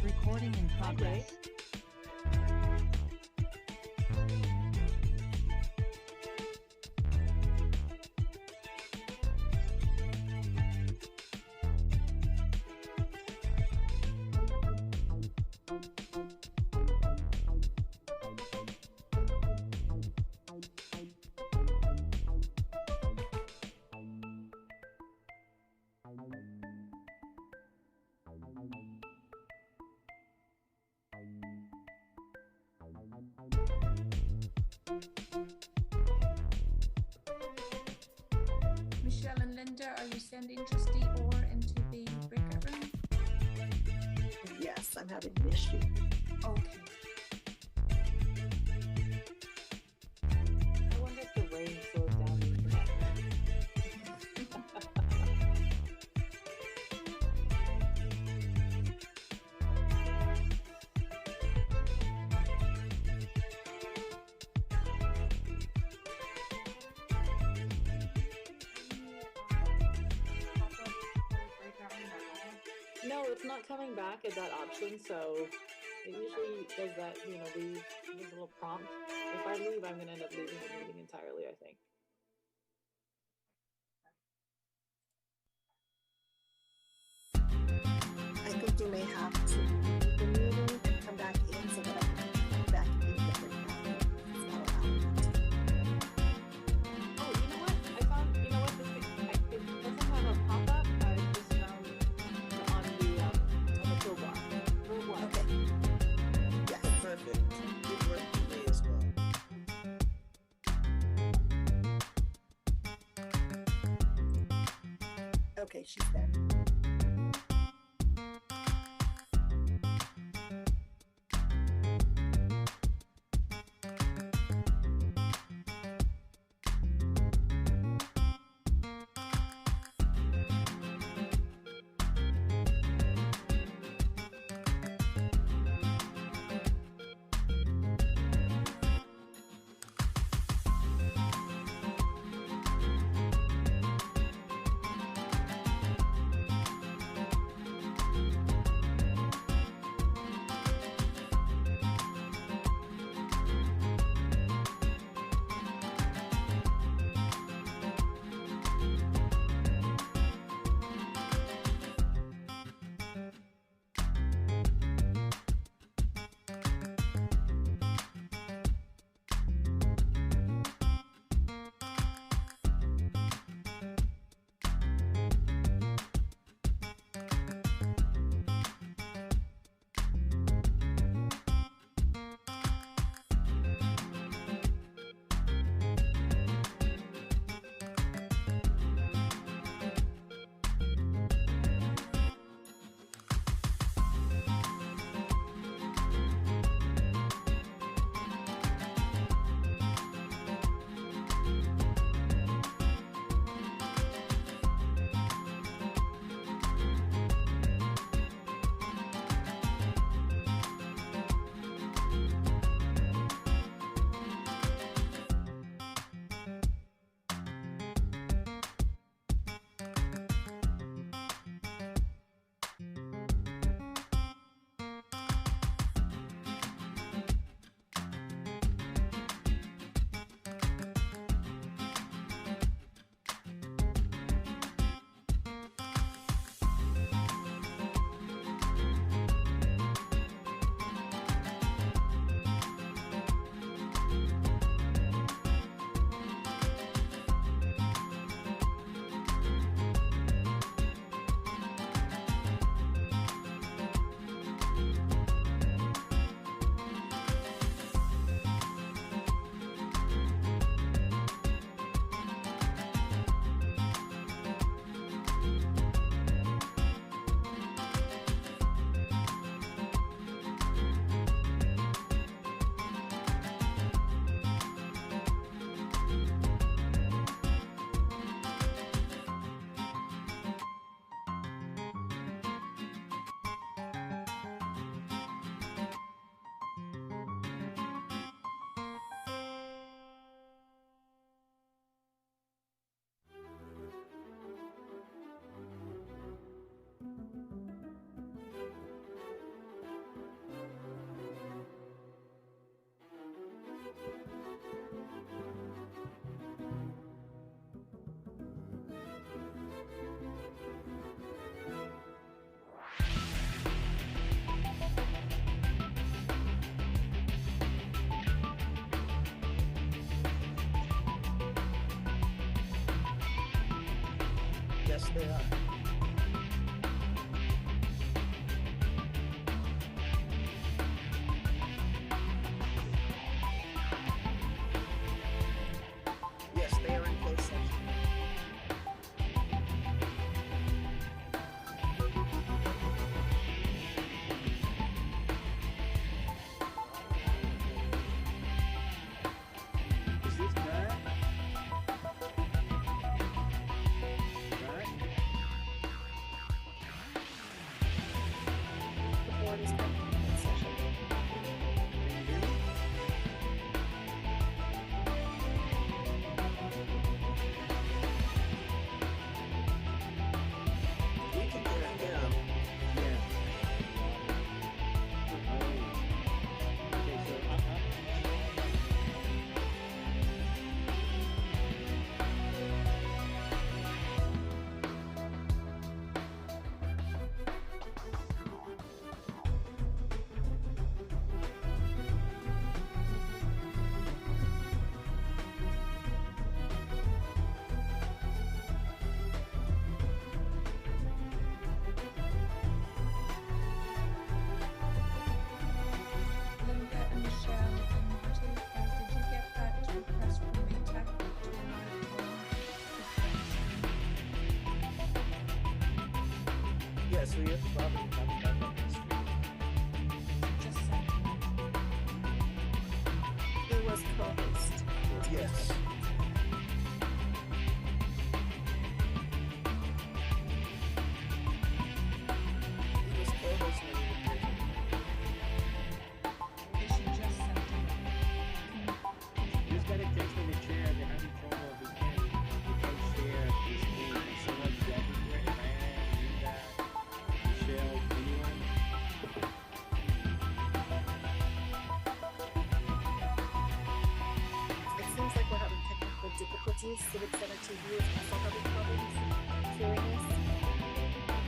Recording in progress. Michelle and Linda, are you sending Trustee Orr into the breakout room? Yes, I'm having an issue. Okay. I wonder if the rain slows down the internet. No, it's not coming back as that option, so it usually does that, you know, leave a little prompt. If I leave, I'm going to end up leaving the meeting entirely, I think. I think you may have to leave the meeting and come back in so that I can come back in the breakout. It's not allowed. Oh, you know what? I found, you know what? This thing, it doesn't have a pop-up. I just found on the toolbar. Okay. Yes. Perfect. Good work for me as well. Okay, she's there. Yes, they are. Yes, they are in closed session. Is this Brad? Brad? The board is currently in closed session. Can you hear me? We can hear it now. Yeah. Oh. Okay, so Linda and Michelle and Marty, did you get that request from the tech to Yes, we have probably haven't done that this week. just send me? Who was co-host? Who was Yes. co-host? He was co-host when he was here. They should just send it. just got a text from the chair. They're having trouble. They can't share this screen. Can someone drop it where Diane, Linda, Michelle, anyone? It seems like we're having technical difficulties. Civic Center TV is also having problems hearing us.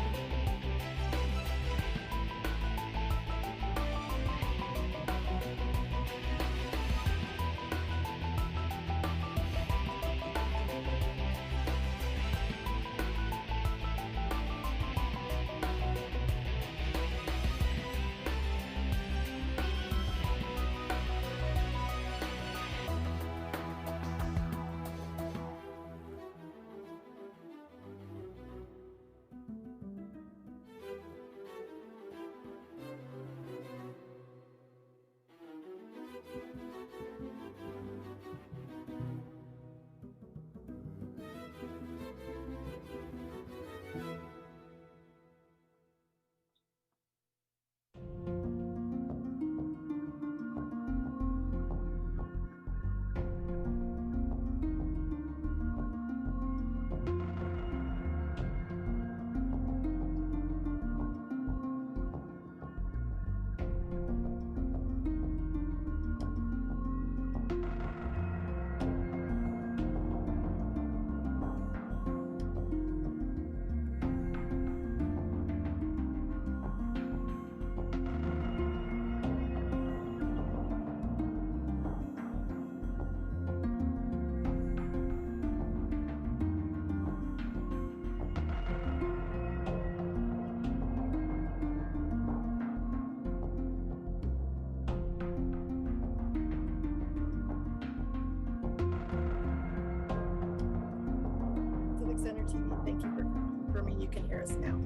Civic Center TV, thank you for confirming you can hear us now.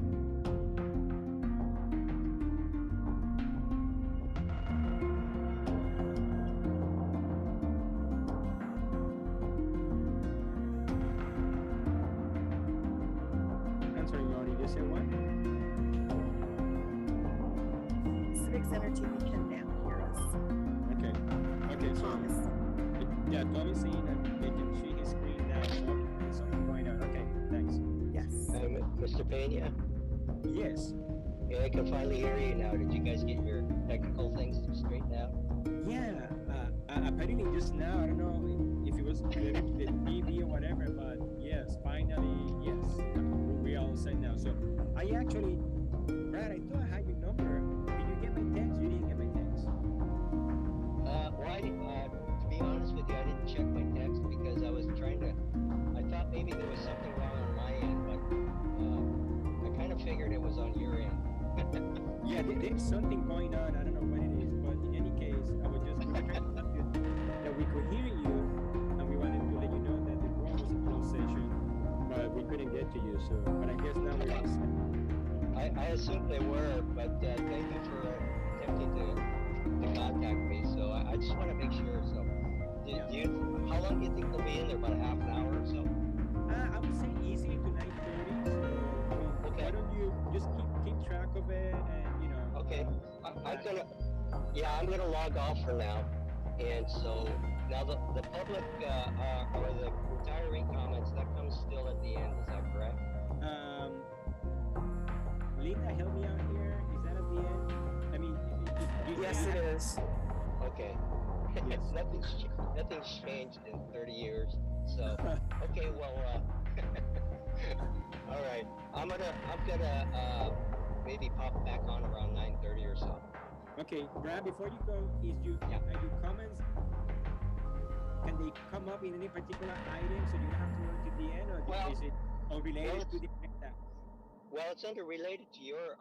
I'm sorry, Ronnie, you said what? Civic Center TV can now hear us. Okay. Okay, so Thomas. yeah, Tommy's saying that they can see his screen now. So there's something going on. Okay, thanks. Yes. Mr. Pena, Yes. yeah, I can finally hear you now. Did you guys get your technical things straightened out? Yeah. Apparently just now, I don't know if it was related to the TV or whatever, but yes, finally, yes, we're all set now. So I actually, Brad, I thought I had your number. Did you get my text? You didn't get my text. To be honest with you, I didn't check my text because I was trying to. I thought maybe there was something wrong on my end, but there's something going on. I don't know what it is, but in any case, I was just we were trying to tell you that we could hear you, and we wanted to let you know that the room was a closed session, but we couldn't get to you. So, but I guess now we're all set. I assumed they were, but thank you for attempting to contact me. So I just want to make sure. So, how long do you think they'll be in there? About a half an hour or so? I would say easy to 9:30. So, I mean, why don't you just keep track of it, and you know. Okay. I'm gonna log off for now. And so now the public or the retiree comments that comes still at the end. Is that correct? Linda, help me out here. Is that at the end? I mean, Yes, it is. Okay. Yes. Nothing's changed in 30 years. So okay, well, all right. I'm gonna maybe pop back on around 9:30 or so. Okay, Brad. Before you go, are your comments? Can they come up in any particular item, so you have to wait to the end, or is it unrelated to the that? Well, it's unrelated to your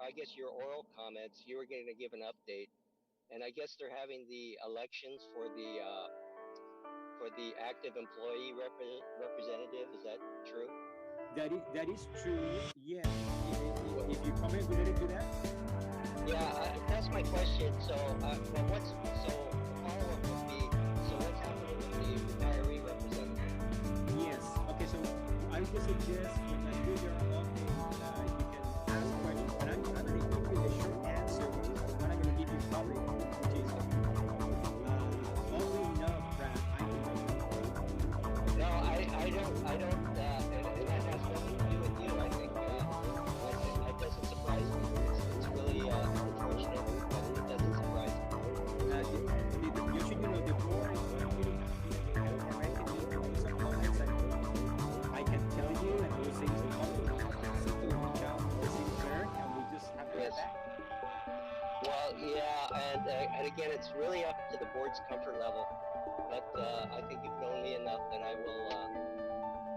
oral comments. You were going to give an update, and I guess they're having the elections for the active employee representative. Is that true? That is true. Yes. If you comment related to that. Yeah, that's my question. So, the follow-up would be, so what's happening with the retiree representative? Yes. Okay. So I would just suggest when I do your update, you can ask questions, but I'm going to give you the short answer, which is the one I'm going to give you public, which is oddly enough, Brad, I don't know. No, I don't, and that has nothing to do with you. I think it doesn't surprise me. It's really unfortunate, but it doesn't surprise me. You should know the board is going to have some comments I can tell you, and I will say it's a public. Simply reach out to the city clerk, and we just have to get back. Well, yeah, and again, it's really up to the board's comfort level. But I think you've known me enough that I will.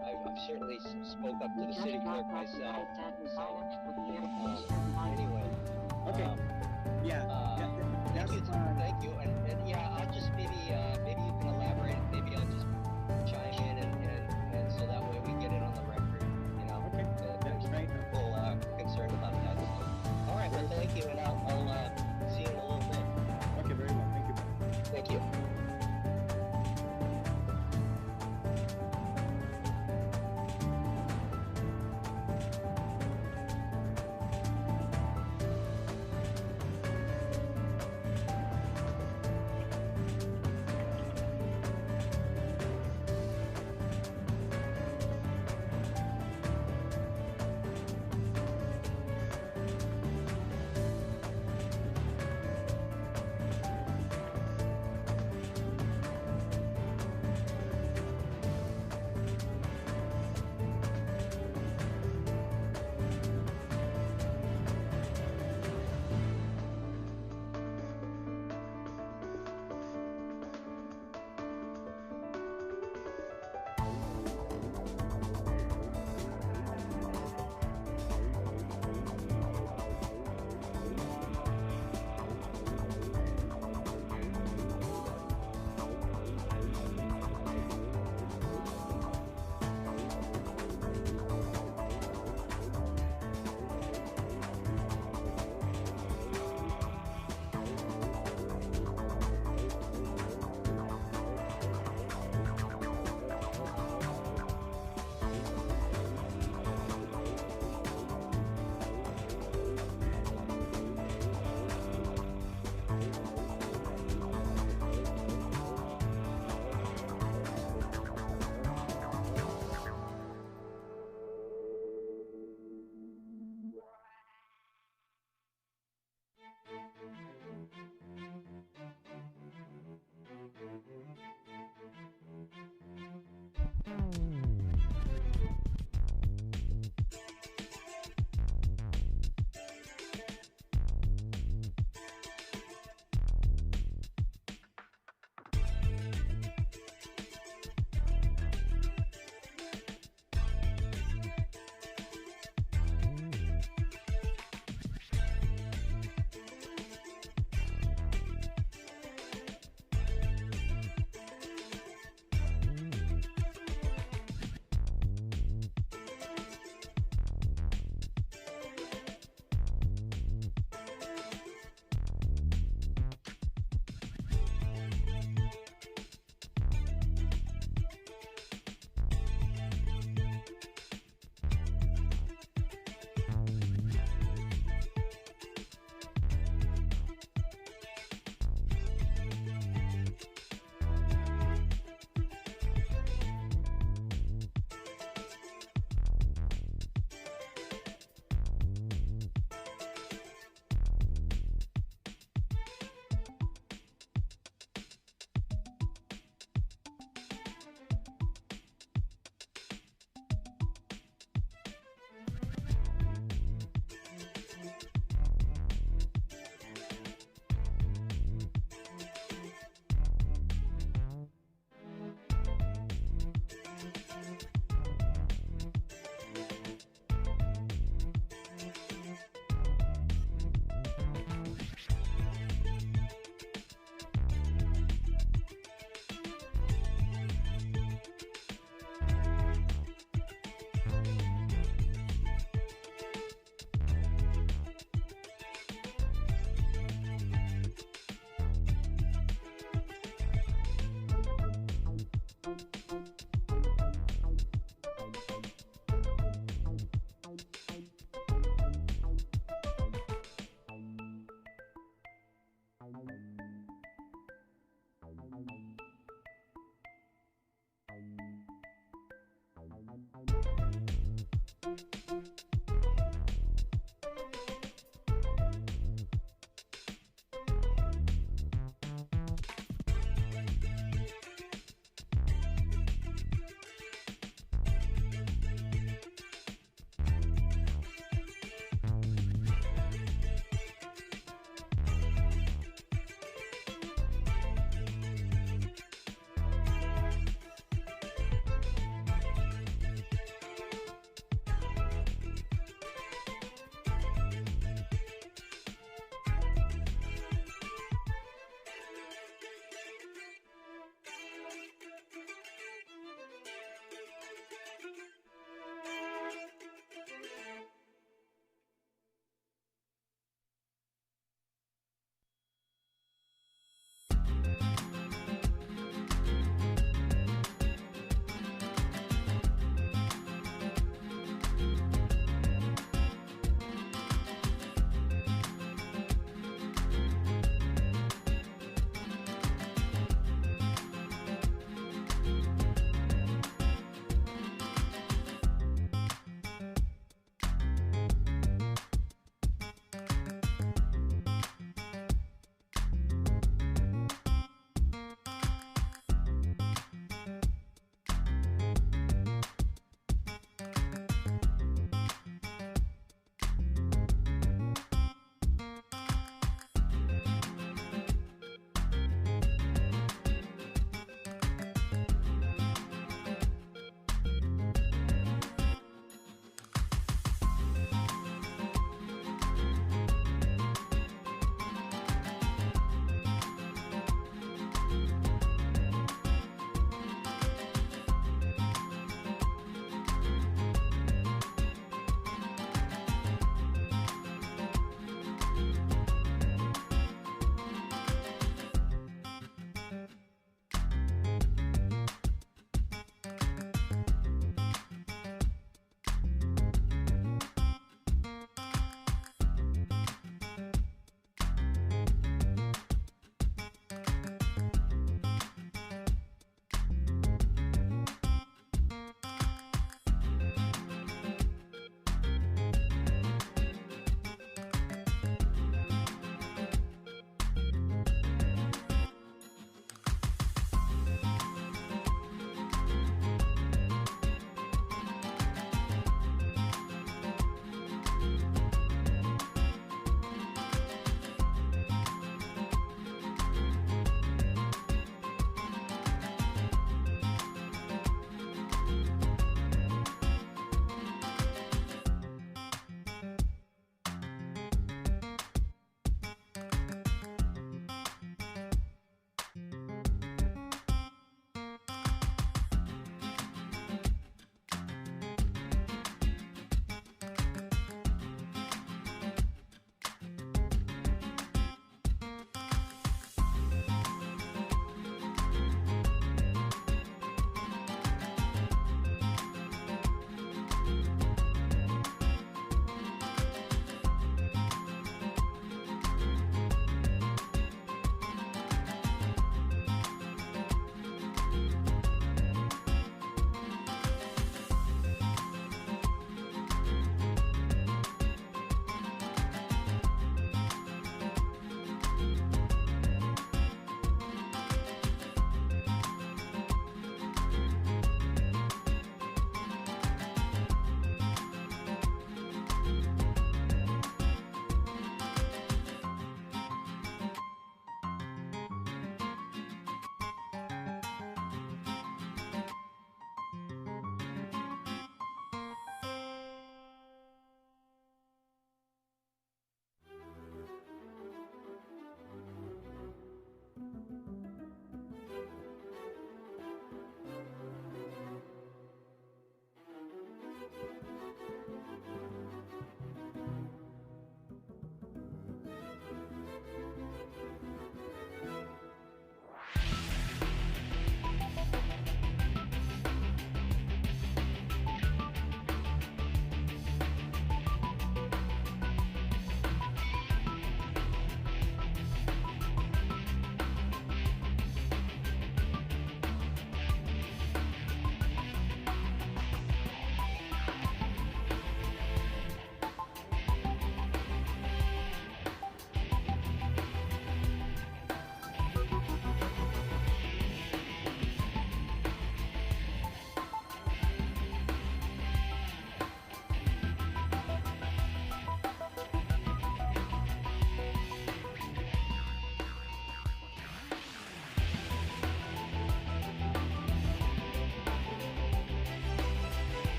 I've certainly spoke up to the city clerk myself. So, anyway. Okay. That's fine. Thank you, and yeah, I'll just maybe you can elaborate. Maybe I'll just chime in and so that way we get it on the record. You know, Okay, there's that's right. people concerned about that. So, all right, well, thank you, and I'll see you in a little bit. Okay, very well. Thank you. Thank you.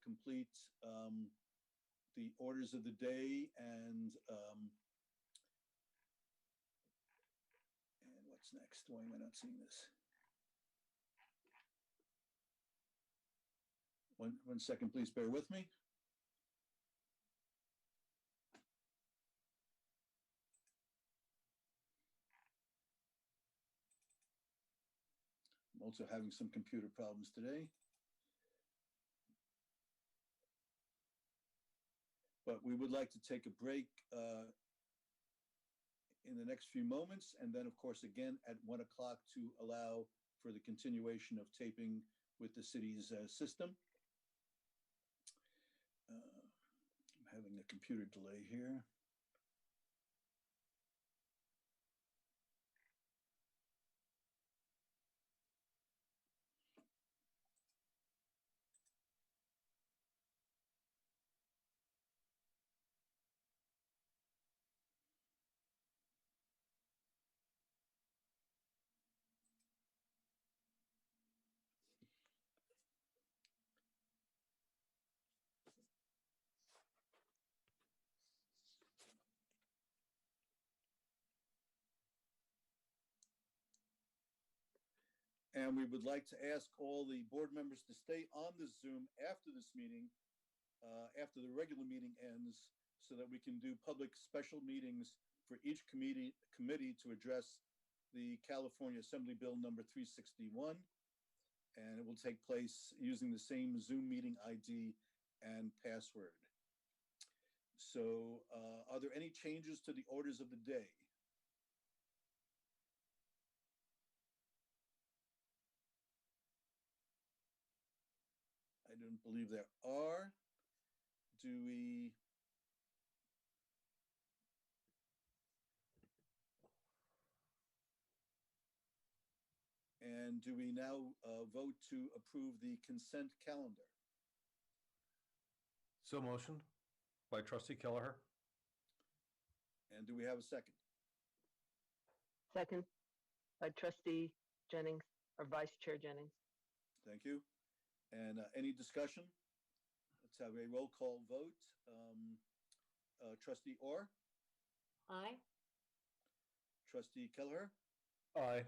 Complete the orders of the day and what's next? Why am I not seeing this? One second, please bear with me. I'm also having some computer problems today. But we would like to take a break in the next few moments, and then, of course, again at 1 o'clock to allow for the continuation of taping with the city's system. I'm having a computer delay here. And we would like to ask all the board members to stay on the Zoom after this meeting, after the regular meeting ends, so that we can do public special meetings for each committee to address the California Assembly Bill number 361. And it will take place using the same Zoom meeting ID and password. So are there any changes to the orders of the day? I don't believe there are. Do we? And do we now vote to approve the consent calendar? So motioned by Trustee Kelleher. And do we have a second? Second by Trustee Jennings, or Vice Chair Jennings. Thank you. And any discussion? Let's have a roll call vote. Trustee Orr? Aye. Trustee Kelleher? Aye.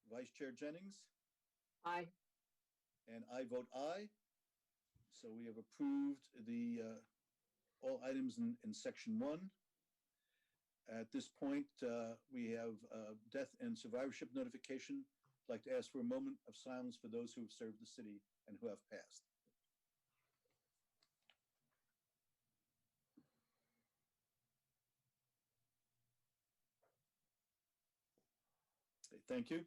Vice Chair Jennings? Aye. And I vote aye. So we have approved the all items in section 1. At this point, we have death and survivorship notification. I'd like to ask for a moment of silence for those who have served the city and who have passed. Okay, thank you.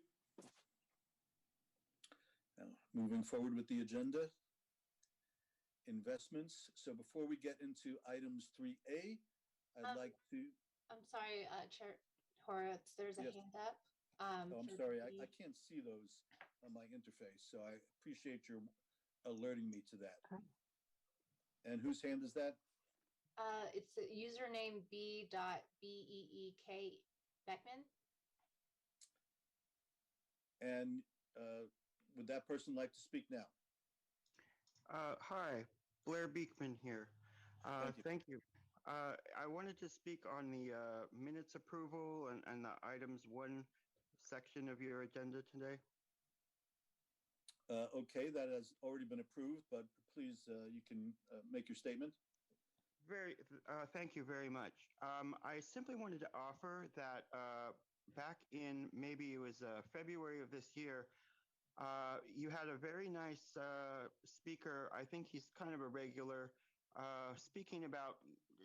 Now, moving forward with the agenda, investments. So before we get into items 3A, I'd like to. I'm sorry, Chair Horowitz, there's a Yes. hand up. Oh, I'm sorry, I can't see those. on my interface. So I appreciate your alerting me to that. And whose hand is that? It's the username B.BEEK Beckman. And would that person like to speak now? Hi, Blair Beekman here. Thank you. Thank you. I wanted to speak on the minutes approval and the items 1 section of your agenda today. Okay, that has already been approved, but please, you can make your statement. Thank you very much. I simply wanted to offer that back in, maybe it was February of this year, you had a very nice speaker. I think he's kind of a regular, speaking about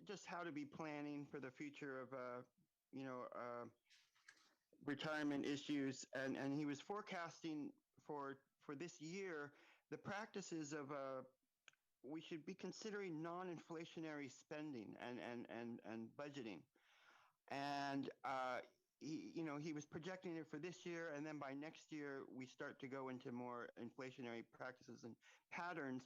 just how to be planning for the future of, retirement issues. And he was forecasting for this year, the practices of we should be considering non-inflationary spending and budgeting. And he was projecting it for this year, and then by next year we start to go into more inflationary practices and patterns.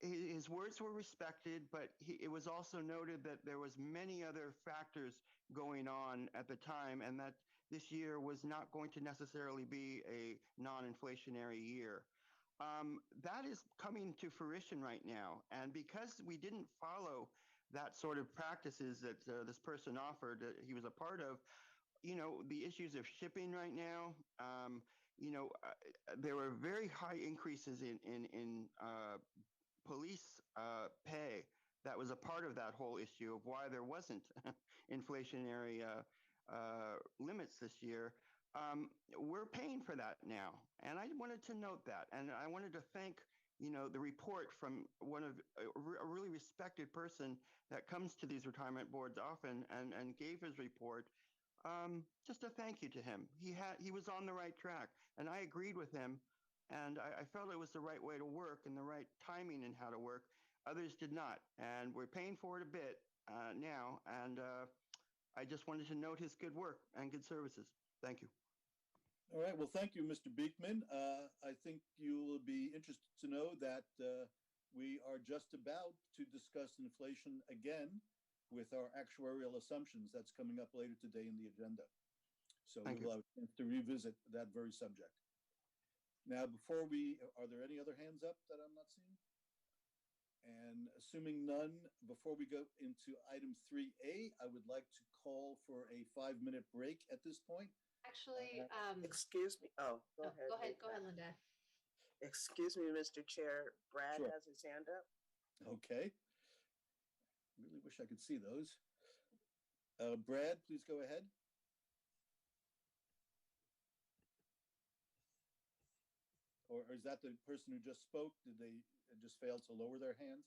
His words were respected, but it was also noted that there was many other factors going on at the time, and that this year was not going to necessarily be a non-inflationary year. That is coming to fruition right now, and because we didn't follow that sort of practices that this person offered, that he was a part of, the issues of shipping right now, there were very high increases in police pay. That was a part of that whole issue of why there wasn't inflationary limits this year. We're paying for that now, and I wanted to note that, and I wanted to thank the report from one of a really respected person that comes to these retirement boards often and gave his report. Just a thank you to him. He was on the right track, and I agreed with him, and I felt it was the right way to work and the right timing in how to work. Others did not, and we're paying for it a bit now, and I just wanted to note his good work and good services. Thank you. All right. Well, thank you, Mr. Beekman. I think you will be interested to know that we are just about to discuss inflation again with our actuarial assumptions. That's coming up later today in the agenda. So we will have a chance to revisit that very subject. Now, are there any other hands up that I'm not seeing? And assuming none, before we go into item 3A, I would like to call for a 5-minute break at this point. Actually, excuse me. Oh, go ahead. Go ahead, Linda. Excuse me, Mr. Chair. Brad Sure. has his hand up. Okay. Really wish I could see those. Brad, please go ahead. Or is that the person who just spoke? Did they just fail to lower their hand?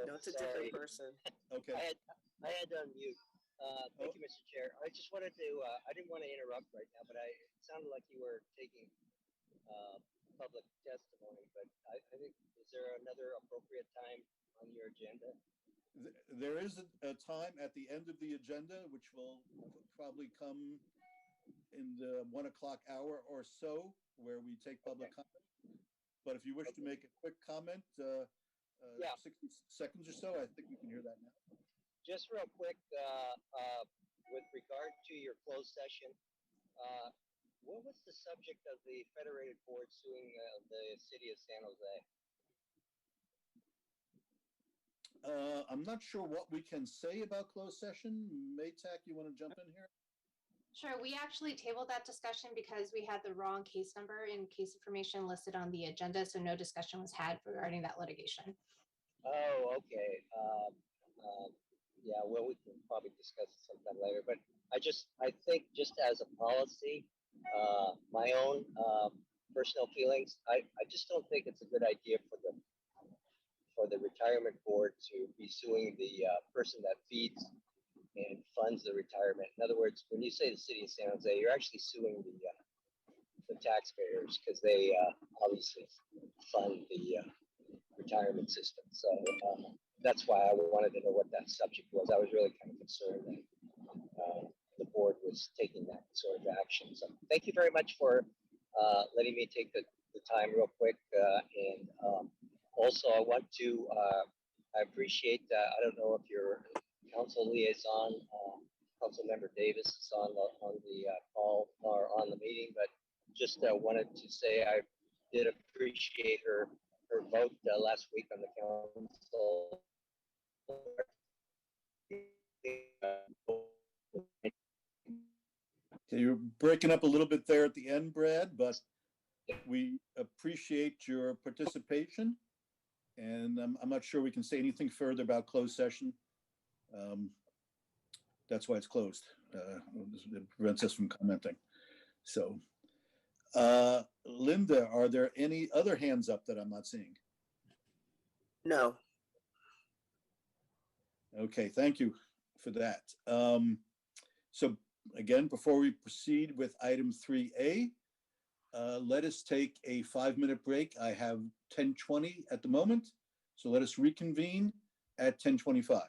No, it's a different person. Okay. I had to unmute. Thank you, Mr. Chair. I just wanted to, I didn't want to interrupt right now, but it sounded like you were taking public testimony, but I think, is there another appropriate time on your agenda? There is a time at the end of the agenda, which will probably come in the 1 o'clock hour or so, where we take public comment. But if you wish to make a quick comment, 60 seconds or so, I think we can hear that now. Just real quick, with regard to your closed session, what was the subject of the Federated Board suing the city of San Jose? I'm not sure what we can say about closed session. Maytak, you want to jump in here? Sure. We actually tabled that discussion because we had the wrong case number in case information listed on the agenda, so no discussion was had regarding that litigation. Oh, okay. Yeah, well, we can probably discuss it sometime later, but I think just as a policy, my own personal feelings, I just don't think it's a good idea for the retirement board to be suing the person that feeds and funds the retirement. In other words, when you say the city of San Jose, you're actually suing the taxpayers, because they obviously fund the retirement system. So that's why I wanted to know what that subject was. I was really kind of concerned that the board would was taking that sort of action. So thank you very much for letting me take the time real quick. And also, I want to, I appreciate, I don't know if your council liaison, Council Member Davis is on the call or on the meeting, but just wanted to say I did appreciate her vote last week on the council. You're breaking up a little bit there at the end, Brad, but we appreciate your participation. And I'm not sure we can say anything further about closed session. That's why it's closed. It prevents us from commenting. So, Linda, are there any other hands up that I'm not seeing? No. Okay, thank you for that. So again, before we proceed with item 3A, let us take a 5-minute break. I have 10:20 at the moment, so let us reconvene at 10:25.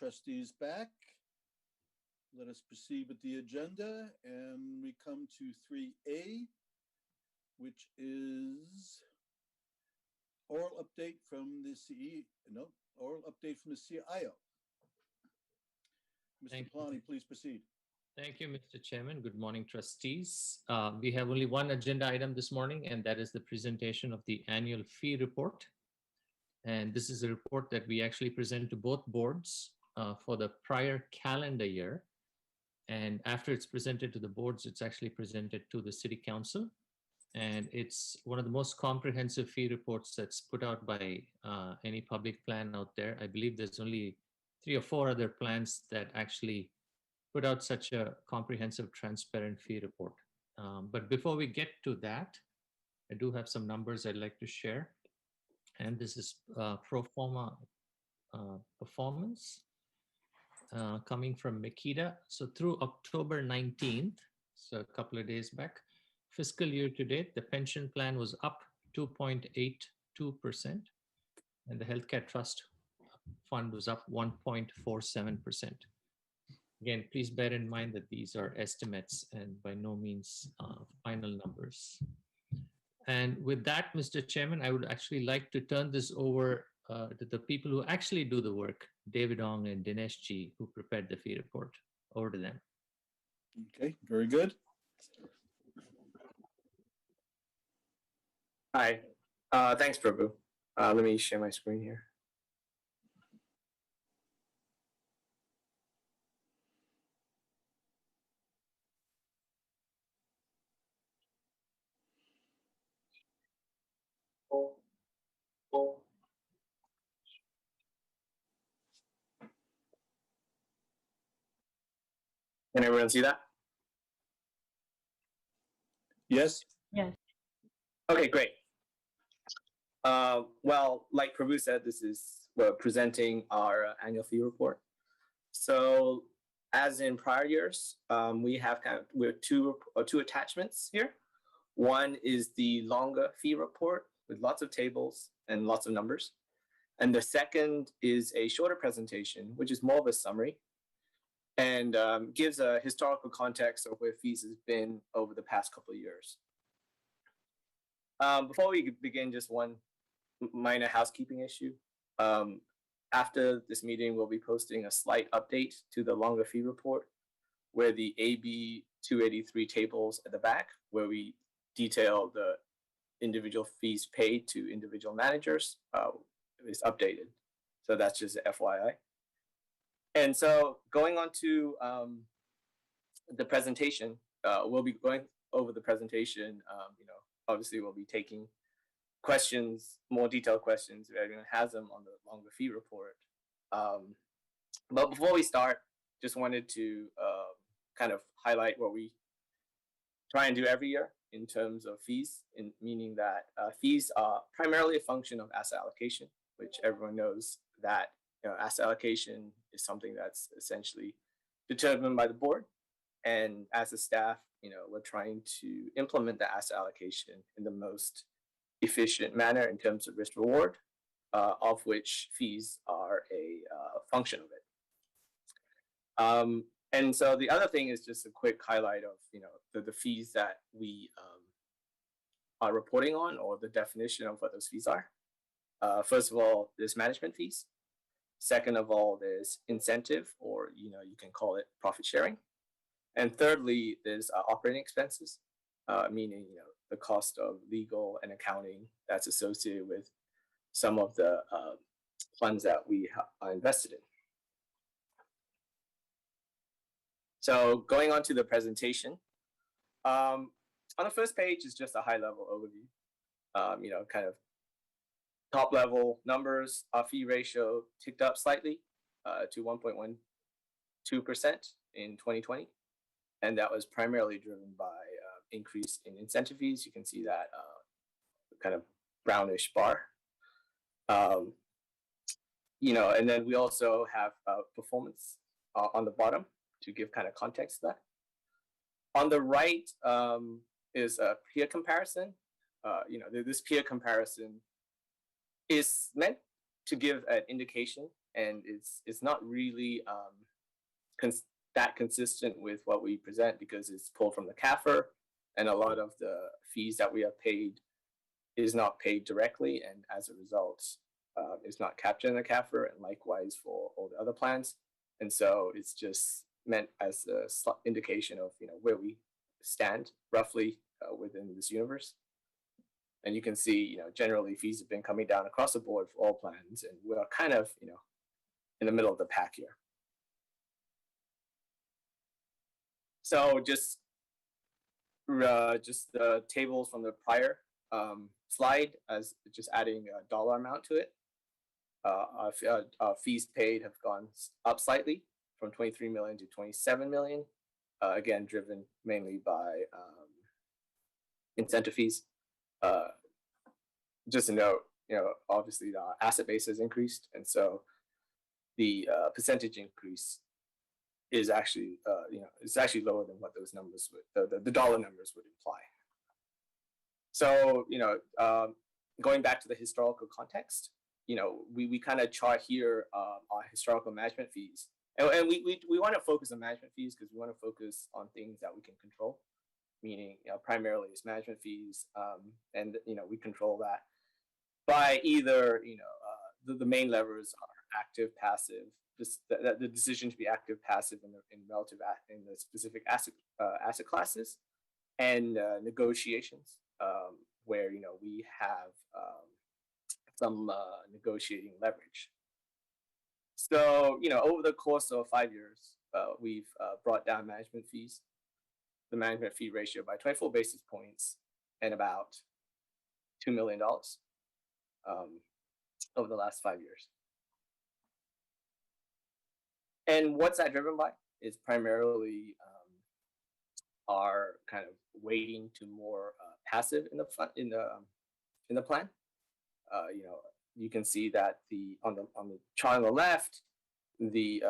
trustees back. Let us proceed with the agenda, and we come to 3A, which is oral update from the oral update from the CIO. Mr. Plani, please proceed. Thank you, Mr. Chairman. Good morning, trustees. We have only one agenda item this morning, and that is the presentation of the annual fee report. And this is a report that we actually present to both boards for the prior calendar year. And after it's presented to the boards, it's actually presented to the City Council. And it's one of the most comprehensive fee reports that's put out by any public plan out there. I believe there's only 3 or 4 other plans that actually put out such a comprehensive, transparent fee report. But before we get to that, I do have some numbers I'd like to share. And this is pro forma performance coming from Makita. So through October 19th, so a couple of days back, fiscal year to date, the pension plan was up 2.82%, and the healthcare trust fund was up 1.47%. Again, please bear in mind that these are estimates and by no means final numbers. And with that, Mr. Chairman, I would actually like to turn this over to the people who actually do the work, David Ong and Dinesh G, who prepared the fee report. Over to them. Okay, very good. Hi, thanks, Prabhu. Let me share my screen here. Can everyone see that? Yes. Yes. Okay, great. Well, like Prabhu said, we're presenting our annual fee report. So, as in prior years, we have two attachments here. One is the longer fee report with lots of tables and lots of numbers, and the second is a shorter presentation, which is more of a summary, and gives a historical context of where fees has been over the past couple of years. Before we begin, just one minor housekeeping issue. After this meeting, we'll be posting a slight update to the longer fee report, where the AB 283 tables at the back, where we detail the individual fees paid to individual managers, is updated. So that's just a FYI. And so going on to the presentation, we'll be going over the presentation. Obviously we'll be taking questions, more detailed questions if everyone has them on the longer fee report. But before we start, just wanted to kind of highlight what we try and do every year in terms of fees, meaning that fees are primarily a function of asset allocation, which everyone knows that asset allocation is something that's essentially determined by the board. And as a staff, we're trying to implement the asset allocation in the most efficient manner in terms of risk reward, of which fees are a function of it. And so the other thing is just a quick highlight of the fees that we are reporting on, or the definition of what those fees are. First of all, there's management fees. Second of all, there's incentive, or you can call it profit sharing. And thirdly, there's operating expenses, meaning the cost of legal and accounting that's associated with some of the funds that we are invested in. So going on to the presentation, on the first page is just a high-level overview. Kind of top-level numbers. Our fee ratio ticked up slightly to 1.12% in 2020, and that was primarily driven by increase in incentive fees. You can see that kind of brownish bar. And then we also have performance on the bottom to give kind of context to that. On the right is a peer comparison. This peer comparison is meant to give an indication and it's not really that consistent with what we present because it's pulled from the CAFR, and a lot of the fees that we have paid is not paid directly, and as a result, it's not captured in the CAFR, and likewise for all the other plans. And so it's just meant as a indication of where we stand roughly within this universe. And you can see, generally fees have been coming down across the board for all plans, and we're kind of, in the middle of the pack here. So just the tables from the prior slide, as just adding a dollar amount to it. Our fees paid have gone up slightly from 23 million to 27 million. Again, driven mainly by incentive fees. Just a note, obviously the asset base has increased, and so the percentage increase is actually, it's actually lower than what those numbers would, the dollar numbers would imply. So, going back to the historical context, we kind of chart here our historical management fees. And we want to focus on management fees because we want to focus on things that we can control, meaning primarily it's management fees, and we control that by either the main levers are active, passive, the decision to be active, passive in the specific asset classes, and negotiations where we have some negotiating leverage. So, over the course of 5 years, we've brought down management fees, the management fee ratio by 24 basis points and about $2 million over the last 5 years. And what's that driven by? It's primarily our kind of weighting to more passive in the plan. You can see that on the chart on the left, the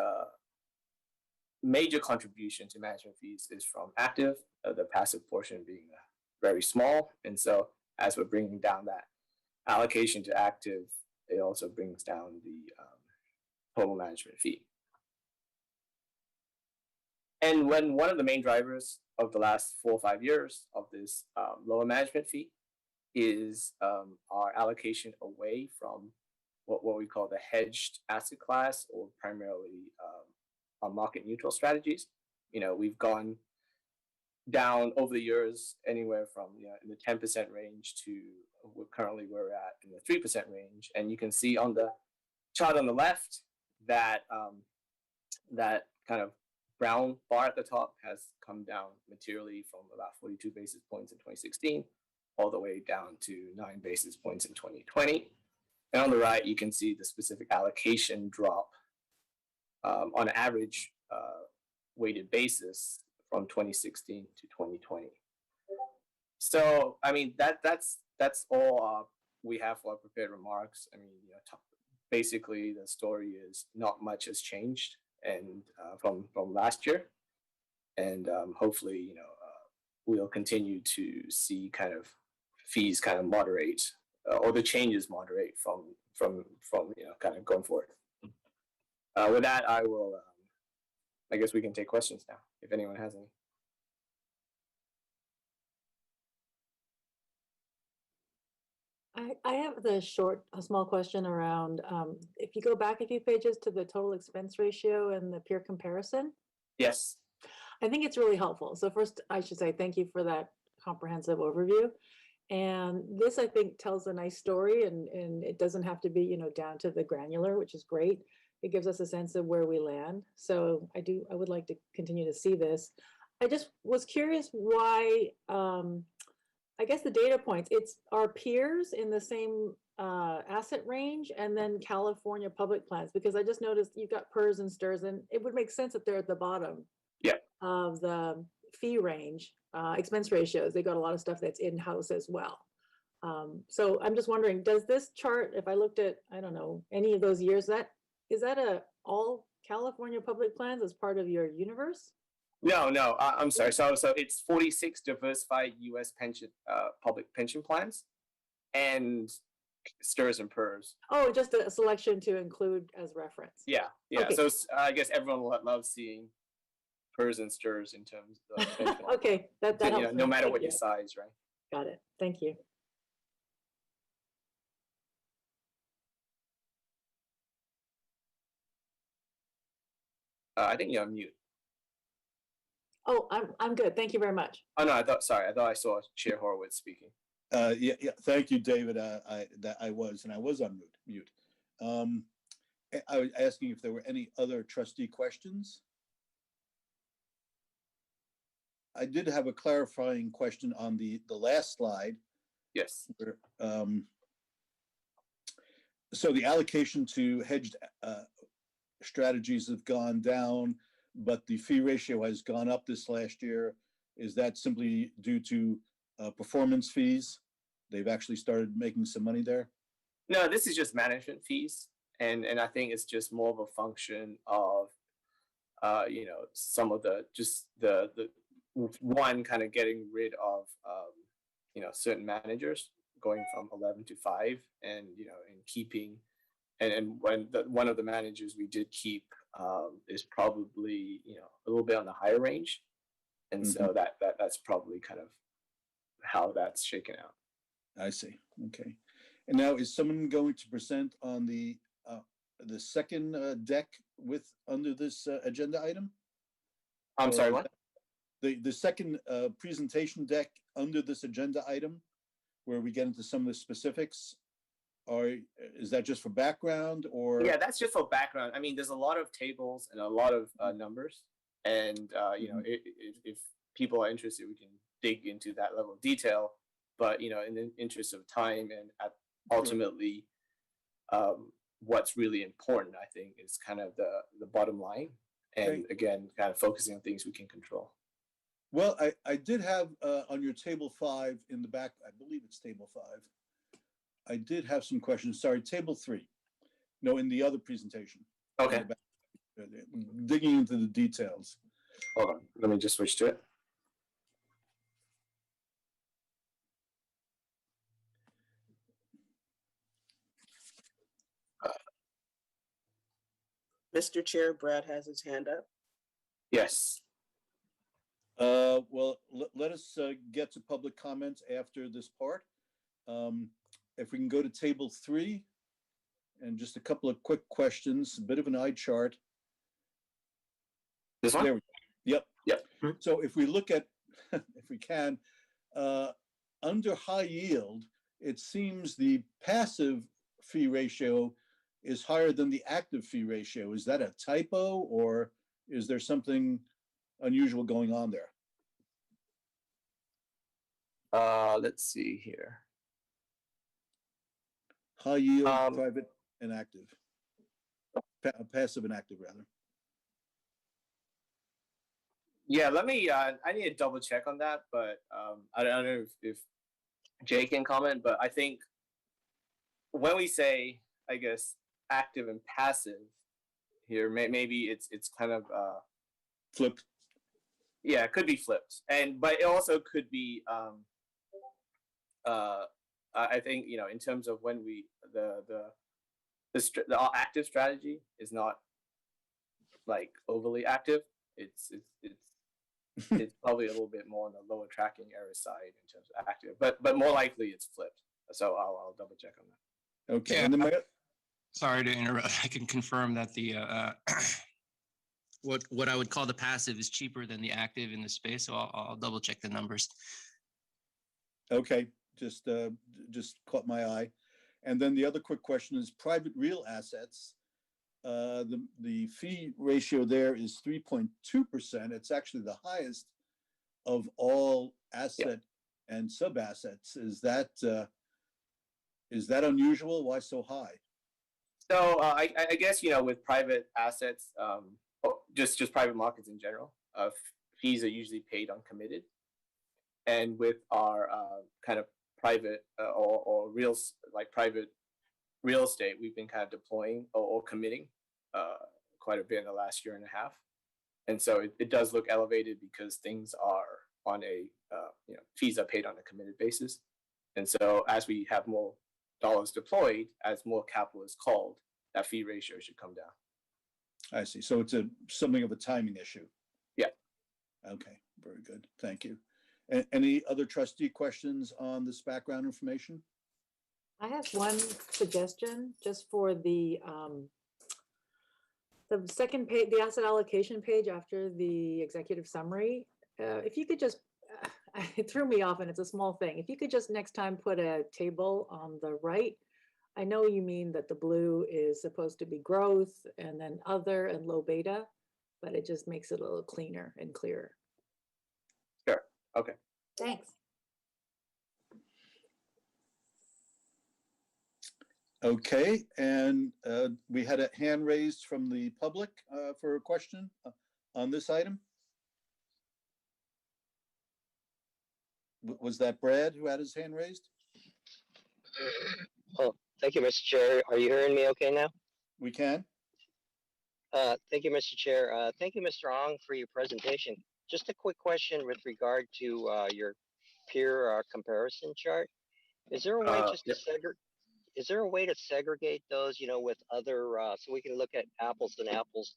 major contribution to management fees is from active, the passive portion being very small. And so as we're bringing down that allocation to active, it also brings down the total management fee. And when one of the main drivers of the last 4 or 5 years of this lower management fee is our allocation away from what we call the hedged asset class, or primarily our market neutral strategies. We've gone down over the years anywhere from in the 10% range to currently we're at in the 3% range. And you can see on the chart on the left that that kind of brown bar at the top has come down materially from about 42 basis points in 2016 all the way down to 9 basis points in 2020. And on the right, you can see the specific allocation drop on an average weighted basis from 2016 to 2020. So, I mean, that's all we have for our prepared remarks. I mean, basically the story is not much has changed and from last year, and hopefully we'll continue to see kind of fees kind of moderate or the changes moderate from kind of going forward. With that, I will I guess we can take questions now if anyone has any. I have a small question around, if you go back a few pages to the total expense ratio and the peer comparison. Yes. I think it's really helpful. So first, I should say thank you for that comprehensive overview. And this, I think, tells a nice story, and it doesn't have to be, down to the granular, which is great. It gives us a sense of where we land. So I would like to continue to see this. I just was curious why, I guess the data points, it's our peers in the same asset range and then California public plans, because I just noticed you've got PERS and STIRS, and it would make sense that they're at the bottom of the fee range, expense ratios. They got a lot of stuff that's in-house as well. So I'm just wondering, does this chart, if I looked at, I don't know, any of those years, is that all California public plans as part of your universe? No, I'm sorry. So it's 46 diversified U.S. pension public pension plans, and stirs and purrs. Oh, just a selection to include as reference. Yeah, yeah. Okay. So I guess everyone loves seeing purrs and stirs in terms of benchmark. Okay, that You know, helps. no me. matter Thank what your you. size, right? Got it. Thank you. I think you're on mute. Oh, I'm good. Thank you very much. Oh no, I thought I saw Chair Horowitz speaking. Yeah. Thank you, David. I was on mute. I was asking if there were any other trustee questions. I did have a clarifying question on the last slide. Yes. Where, so the allocation to hedged strategies have gone down, but the fee ratio has gone up this last year. Is that simply due to performance fees? They've actually started making some money there? No, this is just management fees. And I think it's just more of a function of, you know, some of the one kind of getting rid of, you know, certain managers going from 11 to 5 and, you know, and keeping, and when one of the managers we did keep is probably, you know, a little bit on the higher range. And so that's probably kind of how that's shaken out. I see. Okay. And now is someone going to present on the second deck under this agenda item? I'm sorry, what? The second presentation deck under this agenda item, where we get into some of the specifics, is that just for background or? Yeah, that's just for background. I mean, there's a lot of tables and a lot of numbers, and you know, if people are interested, we can dig into that level of detail. But you know, in the interest of time and ultimately, what's really important, I think, is kind of the bottom line, and again, kind of focusing on things we can control. Well, I did have on your table 5 in the back, I believe it's table 5. I did have some questions. Sorry, table 3. No, in the other presentation. Okay. Digging into the details. Hold on, let me just switch to it. Mr. Chair, Brad has his hand up. Yes. Well, let us get to public comments after this part. If we can go to table 3, and just a couple of quick questions, a bit of an eye chart. This one? There we go. Yep. Mm-hmm. So if we look at, if we can, under high yield, it seems the passive fee ratio is higher than the active fee ratio. Is that a typo, or is there something unusual going on there? Let's see here. High yield, private and active. Passive and active, rather. Yeah, let me, I need to double check on that, but I don't know if Jay can comment, but I think when we say, I guess, active and passive here, maybe it's kind of flipped. Yeah, it could be flipped, but it also could be I think, you know, in terms of when the active strategy is not like overly active. It's probably a little bit more on the lower tracking error side in terms of active, but more likely it's flipped. So I'll double check on that. Okay. Yeah, And then sorry to interrupt. I can confirm that the what I would call the passive is cheaper than the active in the space. So I'll double check the numbers. Okay, just caught my eye. And then the other quick question is private real assets. The fee ratio there is 3.2%. It's actually the highest of all asset and sub assets. Is that unusual? Why so high? So I guess, you know, with private assets, just private markets in general, fees are usually paid on committed. And with our kind of private or private real estate, we've been kind of deploying or committing quite a bit in the last year and a half. And so it does look elevated because things are on a, you know, fees are paid on a committed basis. And so as we have more dollars deployed, as more capital is called, that fee ratio should come down. I see. So it's something of a timing issue. Yeah. Okay, very good. Thank you. Any other trustee questions on this background information? I have one suggestion just for the second page, the asset allocation page after the executive summary. If you could just, it threw me off and it's a small thing. If you could just next time put a table on the right. I know you mean that the blue is supposed to be growth and then other and low beta, but it just makes it a little cleaner and clearer. Sure. Okay. Thanks. Okay, and we had a hand raised from the public for a question on this item. Was that Brad who had his hand raised? Oh, thank you, Mr. Chair. Are you hearing me okay now? We can. Thank you, Mr. Chair. Thank you, Mr. Ong, for your presentation. Just a quick question with regard to your peer comparison chart. Is there a way just to segregate? Is there a way to segregate those, with other, so we can look at apples and apples,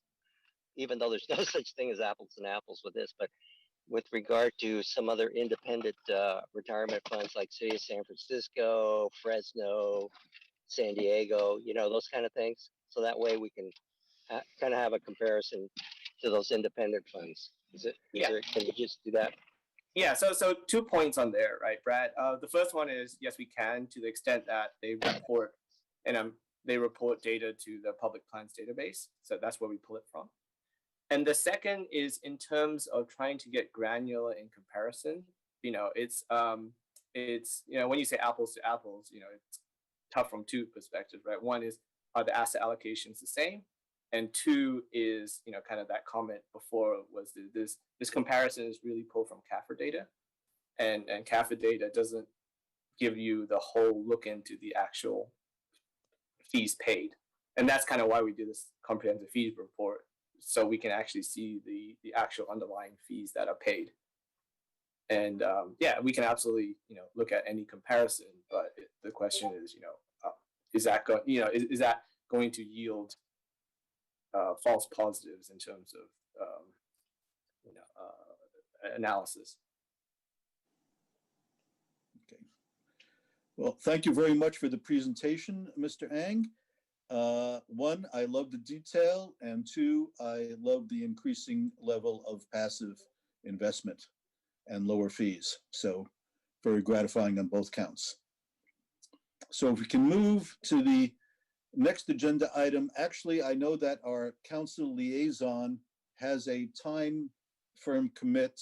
even though there's no such thing as apples and apples with this, but with regard to some other independent retirement funds like City of San Francisco, Fresno, San Diego, those kind of things. So that way we can kind of have a comparison to those independent funds. Can you just do that? Yeah, so 2 points on there, right, Brad? The first one is, yes, we can, to the extent that they report they report data to the public plans database. So that's where we pull it from. And the second is in terms of trying to get granular in comparison. It's when you say apples to apples, it's tough from two perspectives, right? One is, are the asset allocations the same? And two is, kind of that comment before was this comparison is really pulled from CAFR data, and CAFR data doesn't give you the whole look into the actual fees paid, and that's kind of why we do this comprehensive fees report, so we can actually see the actual underlying fees that are paid. And yeah, we can absolutely look at any comparison, but the question is is that going to yield false positives in terms of analysis. Okay. Well, thank you very much for the presentation, Mr. Ang. One, I love the detail, and two, I love the increasing level of passive investment and lower fees. So very gratifying on both counts. So if we can move to the next agenda item. Actually, I know that our council liaison has a time firm commit,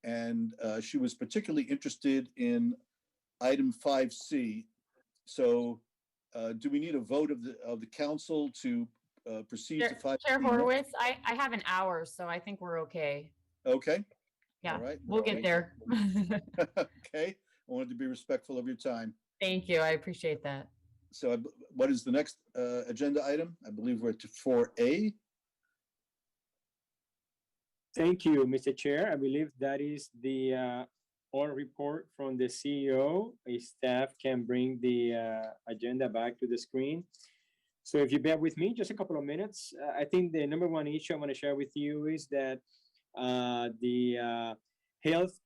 and she was particularly interested in item 5C. So do we need a vote of the council to proceed to 5C? Chair Horowitz, I have an hour, so I think we're okay. Okay. Yeah, all right. We'll get there. Okay. I wanted to be respectful of your time. Thank you. I appreciate that. So what is the next agenda item? I believe we're to 4A. Thank you, Mr. Chair. I believe that is the oral report from the CEO. Staff can bring the agenda back to the screen. So if you bear with me just a couple of minutes, I think the number one issue I want to share with you is that the health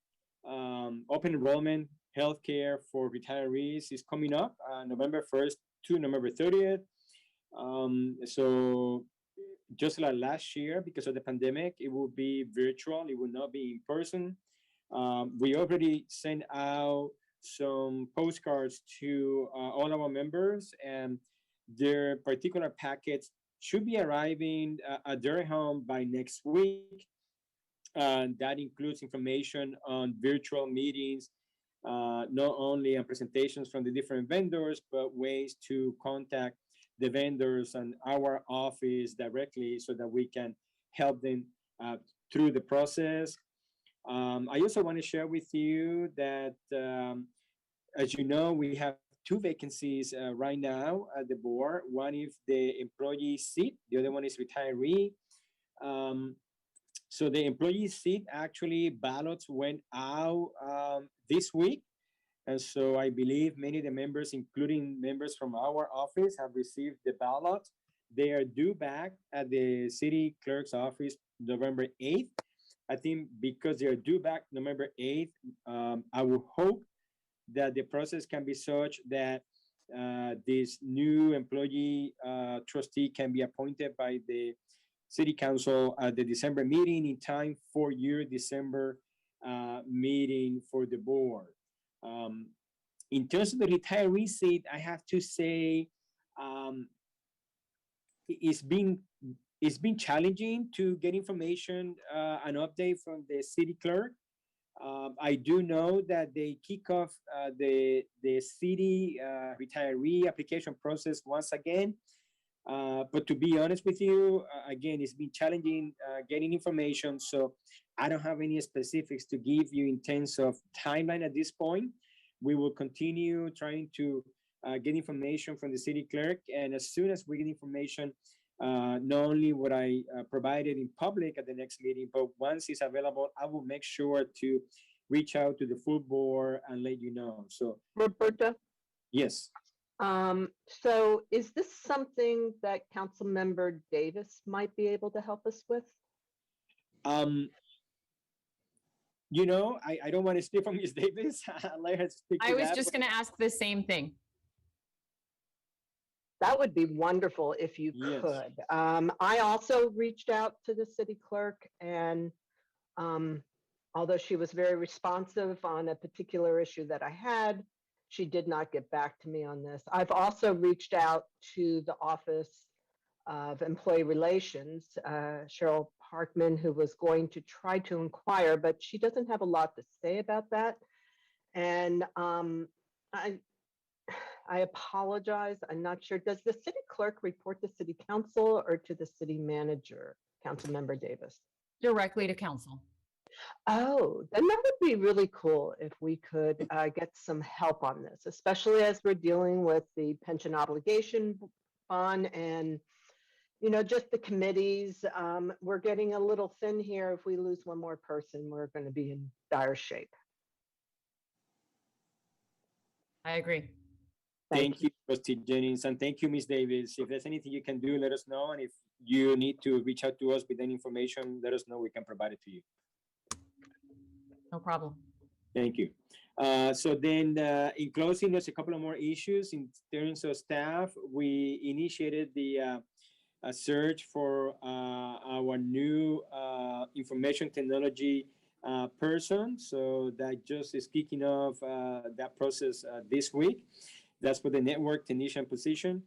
open enrollment healthcare for retirees is coming up November 1st to November 30th. So just like last year, because of the pandemic, it will be virtual. It will not be in person. We already sent out some postcards to all our members, and their particular packets should be arriving at their home by next week. That includes information on virtual meetings, not only on presentations from the different vendors, but ways to contact the vendors and our office directly so that we can help them through the process. I also want to share with you that, as you know, we have two vacancies right now at the board. One is the employee seat, the other one is retiree. So the employee seat, actually ballots went out this week, And so I believe many of the members, including members from our office, have received the ballot. They are due back at the city clerk's office November 8th. I think because they are due back November 8th, I will hope that the process can be such that this new employee trustee can be appointed by the city council at the December meeting in time for your December meeting for the board. In terms of the retiree seat, I have to say it's been challenging to get information, an update from the city clerk. I do know that they kick off the city retiree application process once again. But to be honest with you, again, it's been challenging getting information. So I don't have any specifics to give you in terms of timeline at this point. We will continue trying to get information from the city clerk. And as soon as we get information, not only what I provided in public at the next meeting, but once it's available, I will make sure to reach out to the full board and let you know. So, Roberta? Yes. So is this something that Councilmember Davis might be able to help us with? You know, I don't want to speak from Ms. Davis. I'll let her speak to I was that, just but- going to ask the same thing. That would be wonderful if you Yes. could. I also reached out to the city clerk, and although she was very responsive on a particular issue that I had, she did not get back to me on this. I've also reached out to the Office of Employee Relations, Cheryl Parkman, who was going to try to inquire, but she doesn't have a lot to say about that. And I apologize. I'm not sure. Does the city clerk report to city council or to the city manager, Councilmember Davis? Directly to council. Oh, then that would be really cool if we could get some help on this, especially as we're dealing with the pension obligation fund and, you know, just the committees. We're getting a little thin here. If we lose one more person, we're going to be in dire shape. I agree. Thank you, Trustee Jennings, and thank you, Ms. Davis. If there's anything you can do, let us know. And if you need to reach out to us with any information, let us know. We can provide it to you. No problem. Thank you. So then in closing, there's a couple of more issues in terms of staff. We initiated the search for our new information technology person. So that just is kicking off that process this week. That's for the network technician position.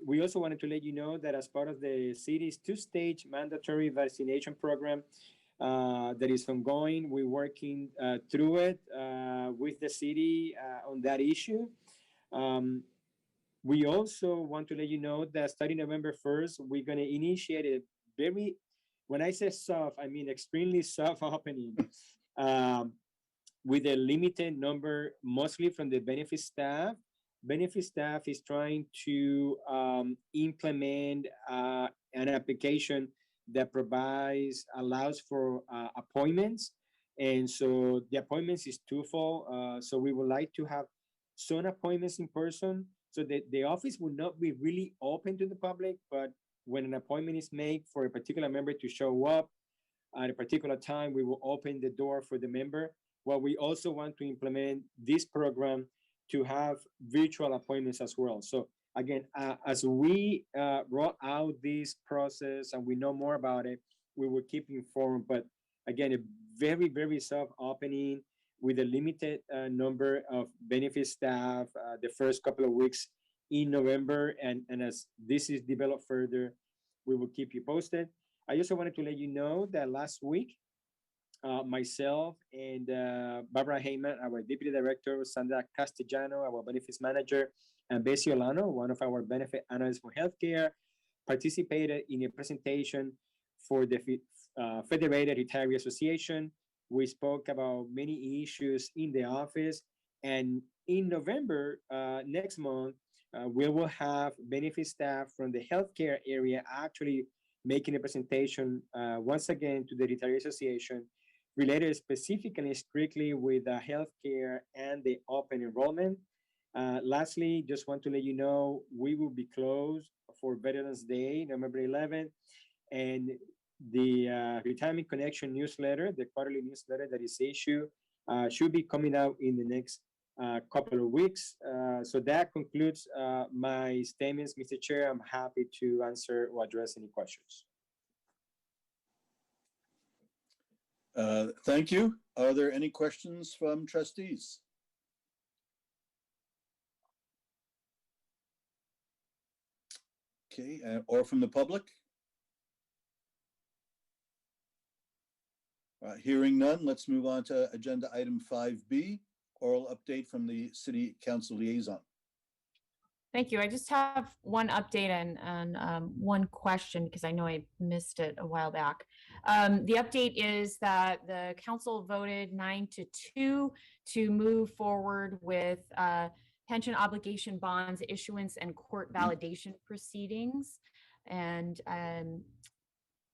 We also wanted to let you know that as part of the city's two-stage mandatory vaccination program that is ongoing, we're working through it with the city on that issue. We also want to let you know that starting November 1st, we're going to initiate a very, when I say soft, I mean extremely soft opening with a limited number, mostly from the benefit staff. Benefit staff is trying to implement an application that allows for appointments. And so the appointments is twofold. So we would like to have some appointments in person so that the office will not be really open to the public, but when an appointment is made for a particular member to show up at a particular time, we will open the door for the member. Well, we also want to implement this program to have virtual appointments as well. So again, as we roll out this process and we know more about it, we will keep informed. But again, a very, very soft opening with a limited number of benefit staff the first couple of weeks in November. And as this is developed further, we will keep you posted. I also wanted to let you know that last week, myself and Barbara Heyman, our Deputy Director, Sandra Castellano, our Benefits Manager, and Bessie Olano, one of our benefit analysts for healthcare, participated in a presentation for the Federated Retiree Association. We spoke about many issues in the office. And in November, next month, we will have benefit staff from the healthcare area actually making a presentation once again to the Retiree Association related specifically strictly with healthcare and the open enrollment. Lastly, just want to let you know, we will be closed for Veterans Day, November 11th, and the Retirement Connection newsletter, the quarterly newsletter that is issued, should be coming out in the next couple of weeks. So that concludes my statements, Mr. Chair. I'm happy to answer or address any questions. Thank you. Are there any questions from trustees? Okay, or from the public? Hearing none, let's move on to agenda item 5B, oral update from the City Council Liaison. Thank you. I just have one update and one question because I know I missed it a while back. The update is that the council voted 9-2 to move forward with pension obligation bonds issuance and court validation proceedings. And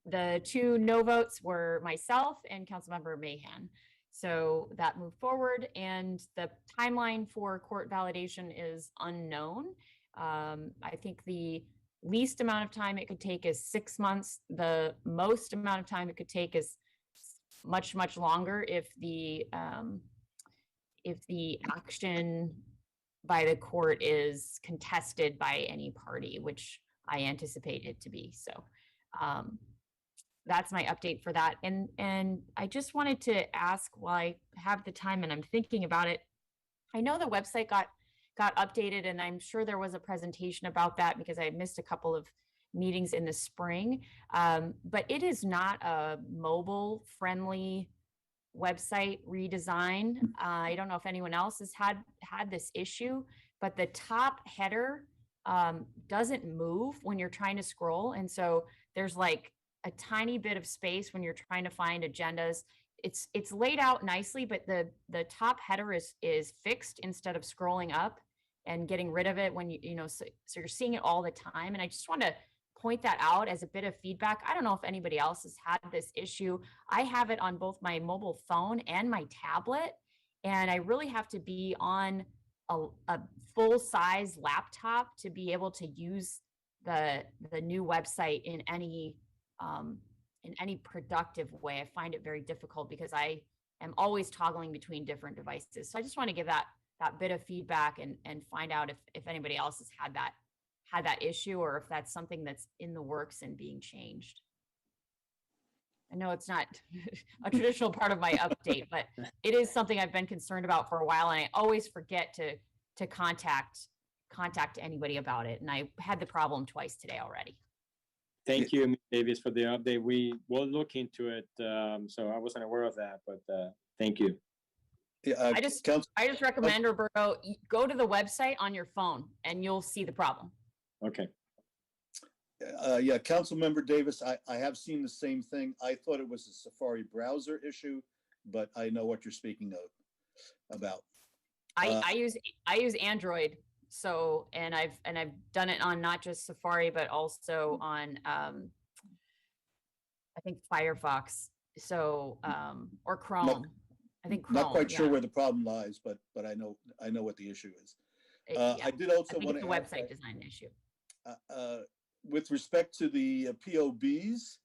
the two no votes were myself and Councilmember Mahan. So that moved forward, and the timeline for court validation is unknown. I think the least amount of time it could take is 6 months. The most amount of time it could take is much, much longer if the action by the court is contested by any party, which I anticipate it to be. So that's my update for that. And I just wanted to ask, while I have the time and I'm thinking about it, I know the website got updated, and I'm sure there was a presentation about that because I missed a couple of meetings in the spring. But it is not a mobile friendly website redesign. I don't know if anyone else has had this issue, but the top header doesn't move when you're trying to scroll. And so there's like a tiny bit of space when you're trying to find agendas. It's laid out nicely, but the top header is fixed instead of scrolling up and getting rid of it when so you're seeing it all the time. And I just want to point that out as a bit of feedback. I don't know if anybody else has had this issue. I have it on both my mobile phone and my tablet, and I really have to be on a full-size laptop to be able to use the new website in any productive way. I find it very difficult because I am always toggling between different devices. So I just want to give that bit of feedback and find out if anybody else has had that issue, or if that's something that's in the works and being changed. I know it's not a traditional part of my update, but it is something I've been concerned about for a while, and I always forget to contact anybody about it. And I had the problem twice today already. Thank you, Ms. Davis, for the update. We will look into it. So I wasn't aware of that, but thank you. Yeah, I just recommend, Roberto, go to the website on your phone and you'll see the problem. Okay. Yeah, Councilmember Davis, I have seen the same thing. I thought it was a Safari browser issue, but I know what you're speaking about. I use Android, so and I've done it on not just Safari but also on I think Firefox, so or Chrome. I think Chrome. Not quite sure where the problem lies, but I know what the issue is. I did also want to the website design issue. With respect to the POBs,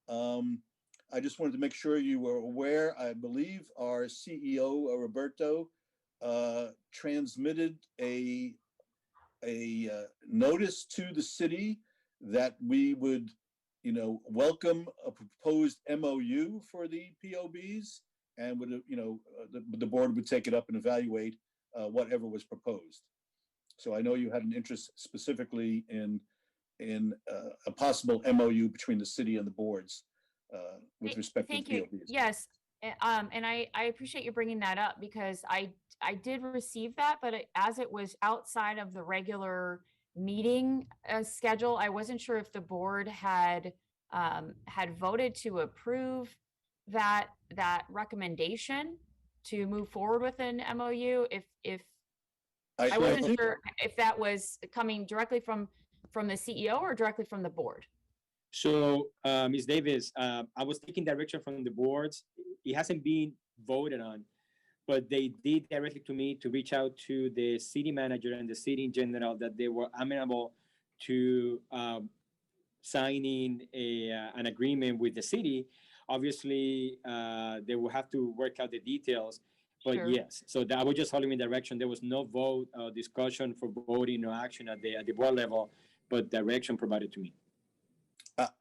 I just wanted to make sure you were aware. I believe our CEO Roberto transmitted a notice to the city that we would, welcome a proposed MOU for the POBs, and would, the board would take it up and evaluate whatever was proposed. So I know you had an interest specifically in a possible MOU between the city and the boards with respect to the POBs. Yes, and I appreciate you bringing that up because I did receive that, but as it was outside of the regular meeting schedule, I wasn't sure if the board had voted to approve that recommendation to move forward with an MOU. If I wasn't sure if that was coming directly from the CEO or directly from the board. So, Ms. Davis, I was taking direction from the boards. it hasn't been voted on, but they did directly to me to reach out to the city manager and the city in general that they were amenable to signing an agreement with the city. Obviously, they will have to work out the details, but Sure. yes. So that was just holding me direction. There was no vote, discussion for voting or action at the board level, but direction provided to me.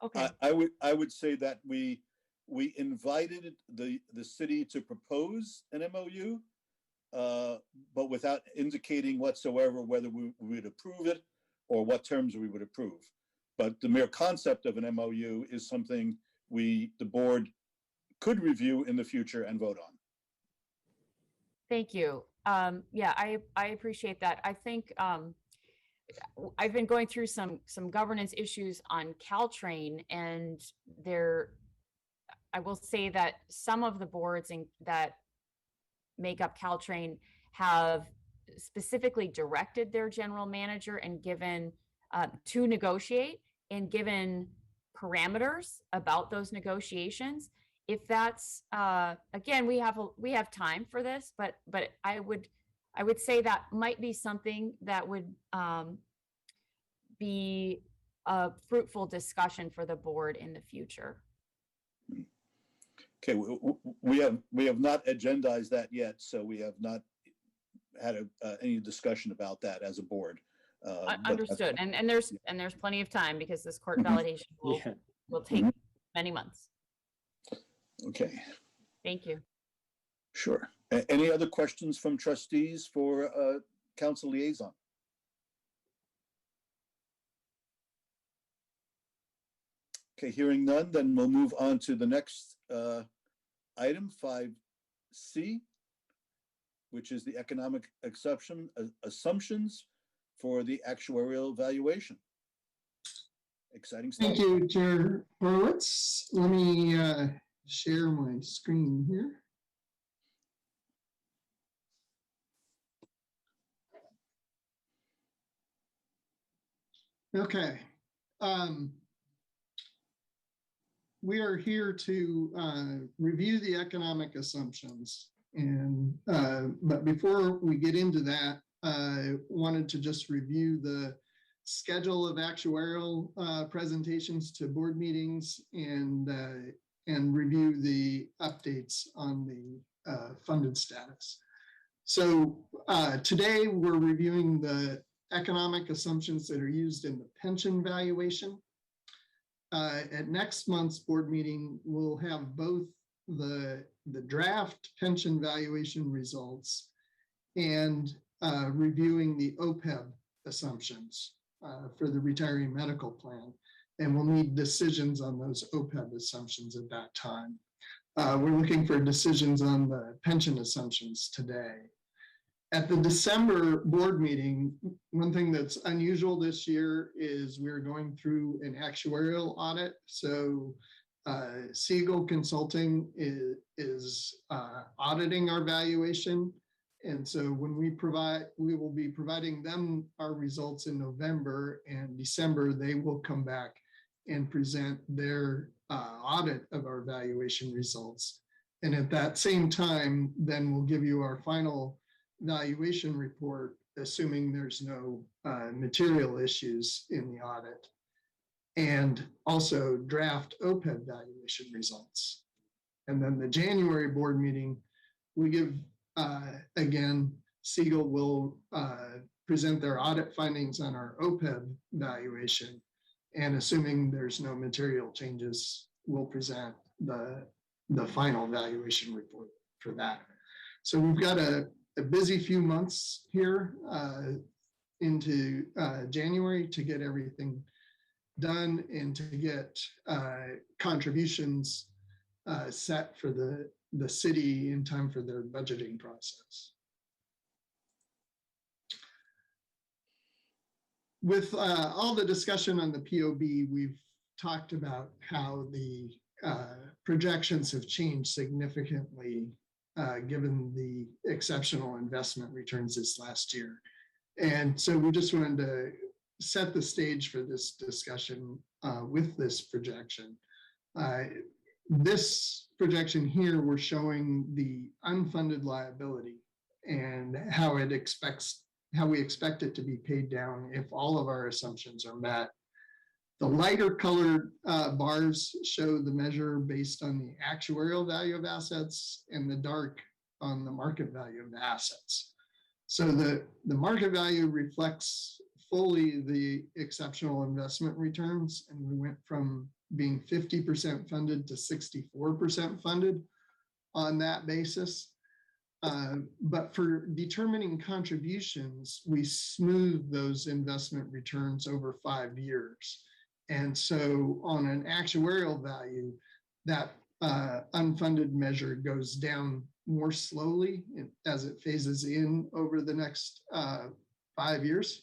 Okay. I would say that we invited the city to propose an MOU, but without indicating whatsoever whether we would approve it or what terms we would approve. But the mere concept of an MOU is something the board could review in the future and vote on. Thank you. Yeah, I appreciate that. I think I've been going through some governance issues on Caltrain, and I will say that some of the boards that make up Caltrain have specifically directed their general manager and given to negotiate and given parameters about those negotiations. If that's again, we have time for this, but I would say that might be something that would be a fruitful discussion for the board in the future. Okay, we have not agendized that yet, so we have not had any discussion about that as a board. Understood, and there's plenty of time because this court validation will take many months. Okay. Thank you. Sure. Any other questions from trustees for council liaison? Okay, hearing none, then we'll move on to the next item, 5C, which is the economic assumptions for the actuarial valuation. Exciting stuff. Thank you, Chair Horowitz. Let me share my screen here. Okay. We are here to review the economic assumptions. And but before we get into that, I wanted to just review the schedule of actuarial presentations to board meetings and review the updates on the funded status. So today we're reviewing the economic assumptions that are used in the pension valuation. At next month's board meeting, we'll have both the draft pension valuation results and reviewing the OPEB assumptions for the retiree medical plan. And we'll need decisions on those OPEB assumptions at that time. We're looking for decisions on the pension assumptions today. At the December board meeting, one thing that's unusual this year is we're going through an actuarial audit. So Siegel Consulting is auditing our valuation. And so when we will be providing them our results in November, and December, they will come back and present their audit of our valuation results. And at that same time, then we'll give you our final valuation report, assuming there's no material issues in the audit, and also draft OPEB valuation results. And then the January board meeting, we give, again, Siegel will present their audit findings on our OPEB valuation, and assuming there's no material changes, we'll present the final valuation report for that. So we've got a busy few months here into January to get everything done and to get contributions set for the city in time for their budgeting process. With all the discussion on the POB, we've talked about how the projections have changed significantly given the exceptional investment returns this last year. And so we just wanted to set the stage for this discussion with this projection. This projection here, we're showing the unfunded liability and how we expect it to be paid down if all of our assumptions are met. The lighter colored bars show the measure based on the actuarial value of assets, and the dark on the market value of the assets. So the market value reflects fully the exceptional investment returns, and we went from being 50% funded to 64% funded on that basis. But for determining contributions, we smooth those investment returns over 5 years. And so on an actuarial value, that unfunded measure goes down more slowly as it phases in over the next 5 years.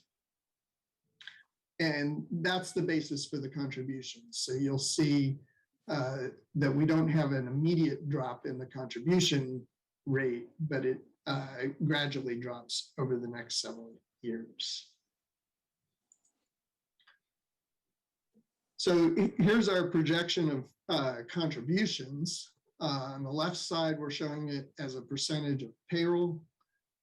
And that's the basis for the contributions. So you'll see that we don't have an immediate drop in the contribution rate, but it gradually drops over the next several years. So here's our projection of contributions. On the left side, we're showing it as a percentage of payroll,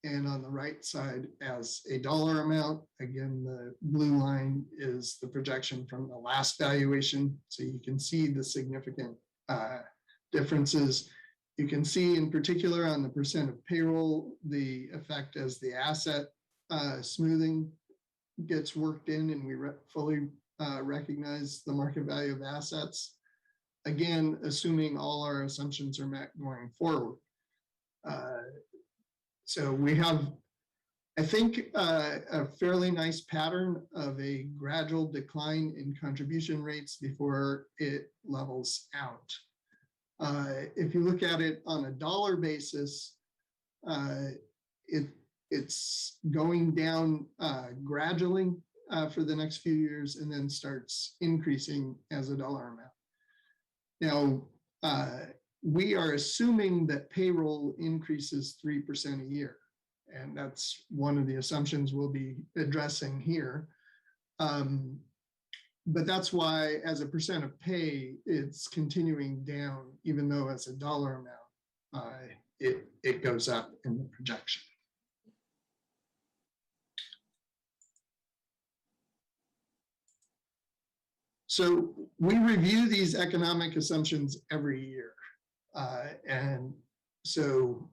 and on the right side as a dollar amount. Again, the blue line is the projection from the last valuation. So you can see the significant differences. You can see in particular on the percent of payroll, the effect as the asset smoothing gets worked in and we fully recognize the market value of assets. Again, assuming all our assumptions are met going forward. So we have, I think, a fairly nice pattern of a gradual decline in contribution rates before it levels out. If you look at it on a dollar basis, it's going down gradually for the next few years and then starts increasing as a dollar amount. Now, we are assuming that payroll increases 3% a year, and that's one of the assumptions we'll be addressing here. But that's why as a percent of pay, it's continuing down, even though as a dollar amount, it goes up in the projection. So we review these economic assumptions every year. And so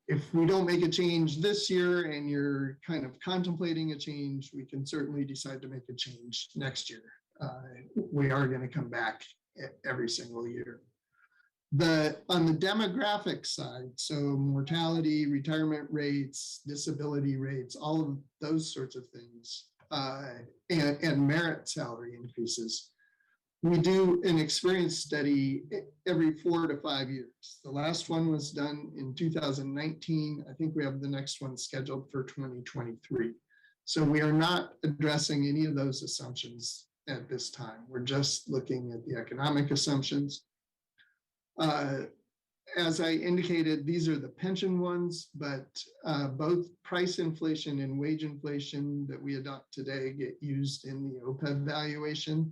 if we don't make a change this year and you're kind of contemplating a change, we can certainly decide to make a change next year. We are going to come back every single year. On the demographic side, so mortality, retirement rates, disability rates, all of those sorts of things, and merit salary increases, we do an experience study every 4 to 5 years. The last one was done in 2019. I think we have the next one scheduled for 2023. So we are not addressing any of those assumptions at this time. We're just looking at the economic assumptions. As I indicated, these are the pension ones, but both price inflation and wage inflation that we adopt today get used in the OPEB valuation.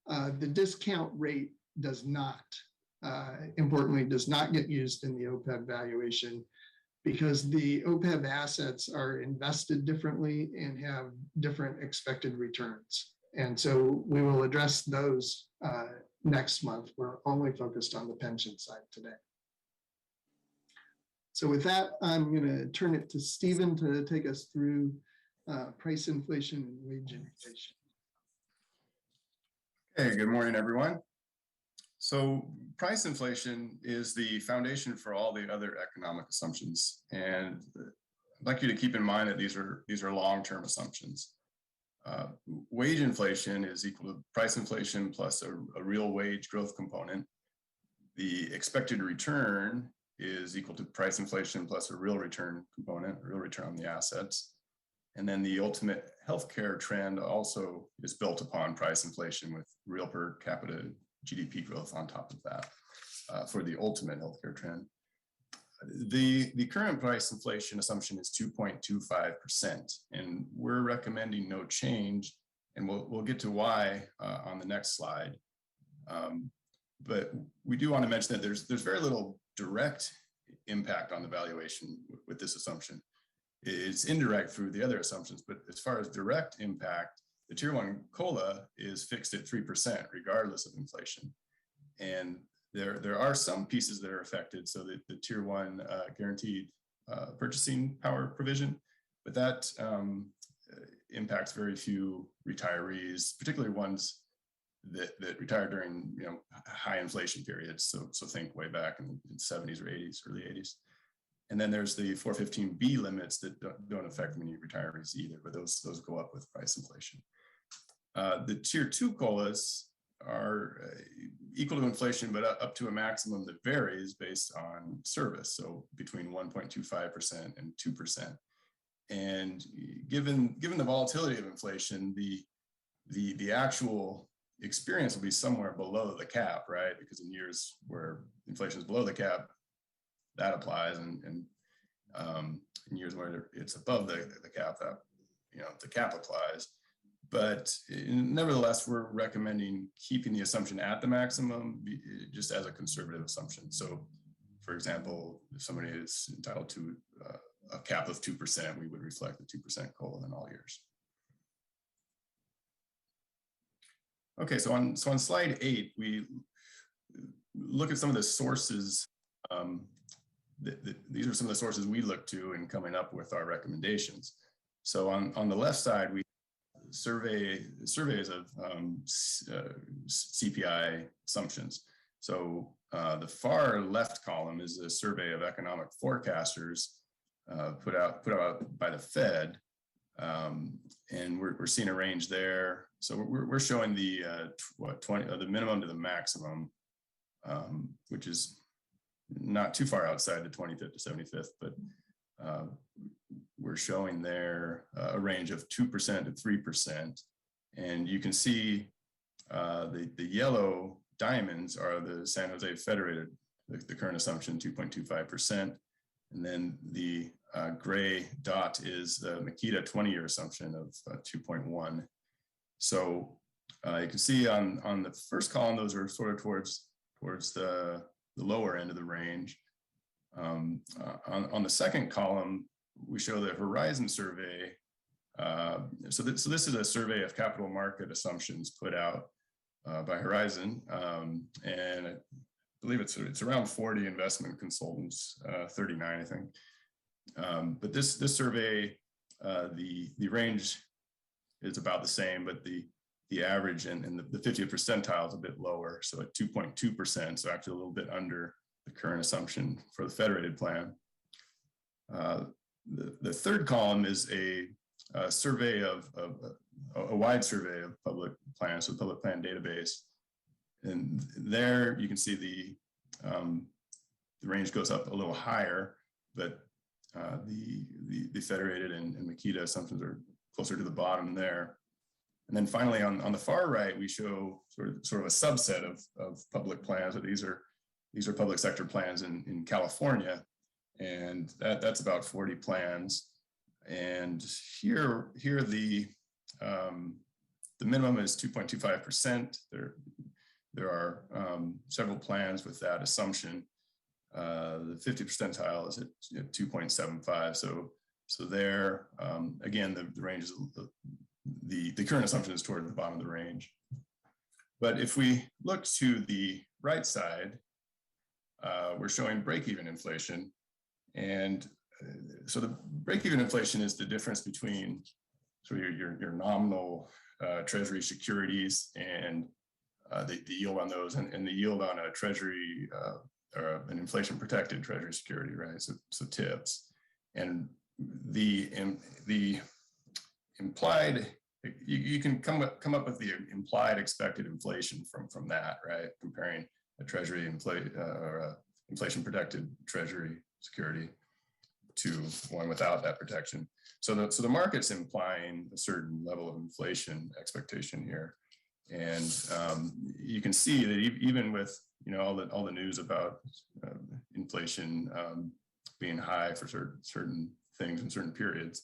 The discount rate does not, importantly, does not get used in the OPEB valuation because the OPEB assets are invested differently and have different expected returns. And so we will address those next month. We're only focused on the pension side today. So with that, I'm going to turn it to Stephen to take us through price inflation and wage inflation. Hey, good morning, everyone. So price inflation is the foundation for all the other economic assumptions. And I'd like you to keep in mind that these are long-term assumptions. Wage inflation is equal to price inflation plus a real wage growth component. The expected return is equal to price inflation plus a real return component, real return on the assets. And then the ultimate healthcare trend also is built upon price inflation with real per capita GDP growth on top of that for the ultimate healthcare trend. The current price inflation assumption is 2.25%, and we're recommending no change, and we'll get to why on the next slide. but we do want to mention that there's very little direct impact on the valuation with this assumption. It's indirect through the other assumptions, but as far as direct impact, the tier 1 COLA is fixed at 3% regardless of inflation. And there are some pieces that are affected. So the tier 1 guaranteed purchasing power provision, but that impacts very few retirees, particularly ones that retired during high inflation periods. So think way back in the 70s or 80s, early 80s. And then there's the 415B limits that don't affect many retirees either, but those go up with price inflation. The tier 2 COLAs are equal to inflation, but up to a maximum that varies based on service. So between 1.25% and 2%. And given the volatility of inflation, the actual experience will be somewhere below the cap, right? Because in years where inflation is below the cap, that applies, and in years where it's above the cap, that the cap applies. But nevertheless, we're recommending keeping the assumption at the maximum just as a conservative assumption. So, for example, if somebody is entitled to a cap of 2%, we would reflect the 2% COLA in all years. Okay, so on slide 8, we look at some of the sources. These are some of the sources we look to in coming up with our recommendations. So on the left side, we surveys of CPI assumptions. So the far left column is a survey of economic forecasters put out by the Fed, and we're seeing a range there. So we're showing the the minimum to the maximum, which is not too far outside the 25th to 75th, but we're showing there a range of 2% to 3%. And you can see the yellow diamonds are the San Jose Federated, the current assumption, 2.25%. And then the gray dot is the Makita 20-year assumption of 2.1. So you can see on the first column, those are sort of towards the lower end of the range. On the second column, we show the Horizon survey. So this is a survey of capital market assumptions put out by Horizon, and I believe it's around 40 investment consultants, 39 I think. But this survey, the range is about the same, but the average and the 50th percentile is a bit lower, so at 2.2%, so actually a little bit under the current assumption for the Federated plan. The third column is a survey of a wide survey of public plans, so public plan database, and there you can see the range goes up a little higher, but the Federated and Makita assumptions are closer to the bottom there. And then finally, on the far right, we show sort of a subset of public plans. These are public sector plans in California, and that's about 40 plans. And here the minimum is 2.25%. There are several plans with that assumption. The 50th percentile is at 2.75. So there, again, the range is the current assumption is toward the bottom of the range. But if we look to the right side, we're showing break-even inflation. And so the break-even inflation is the difference between sort of your nominal treasury securities and the yield on those, and the yield on a treasury or an inflation-protected treasury security, right? So TIPS, and the implied, you can come up with the implied expected inflation from that, right? Comparing a treasury or inflation-protected treasury security to one without that protection. So the market's implying a certain level of inflation expectation here, and you can see that even with all the news about inflation being high for certain things in certain periods,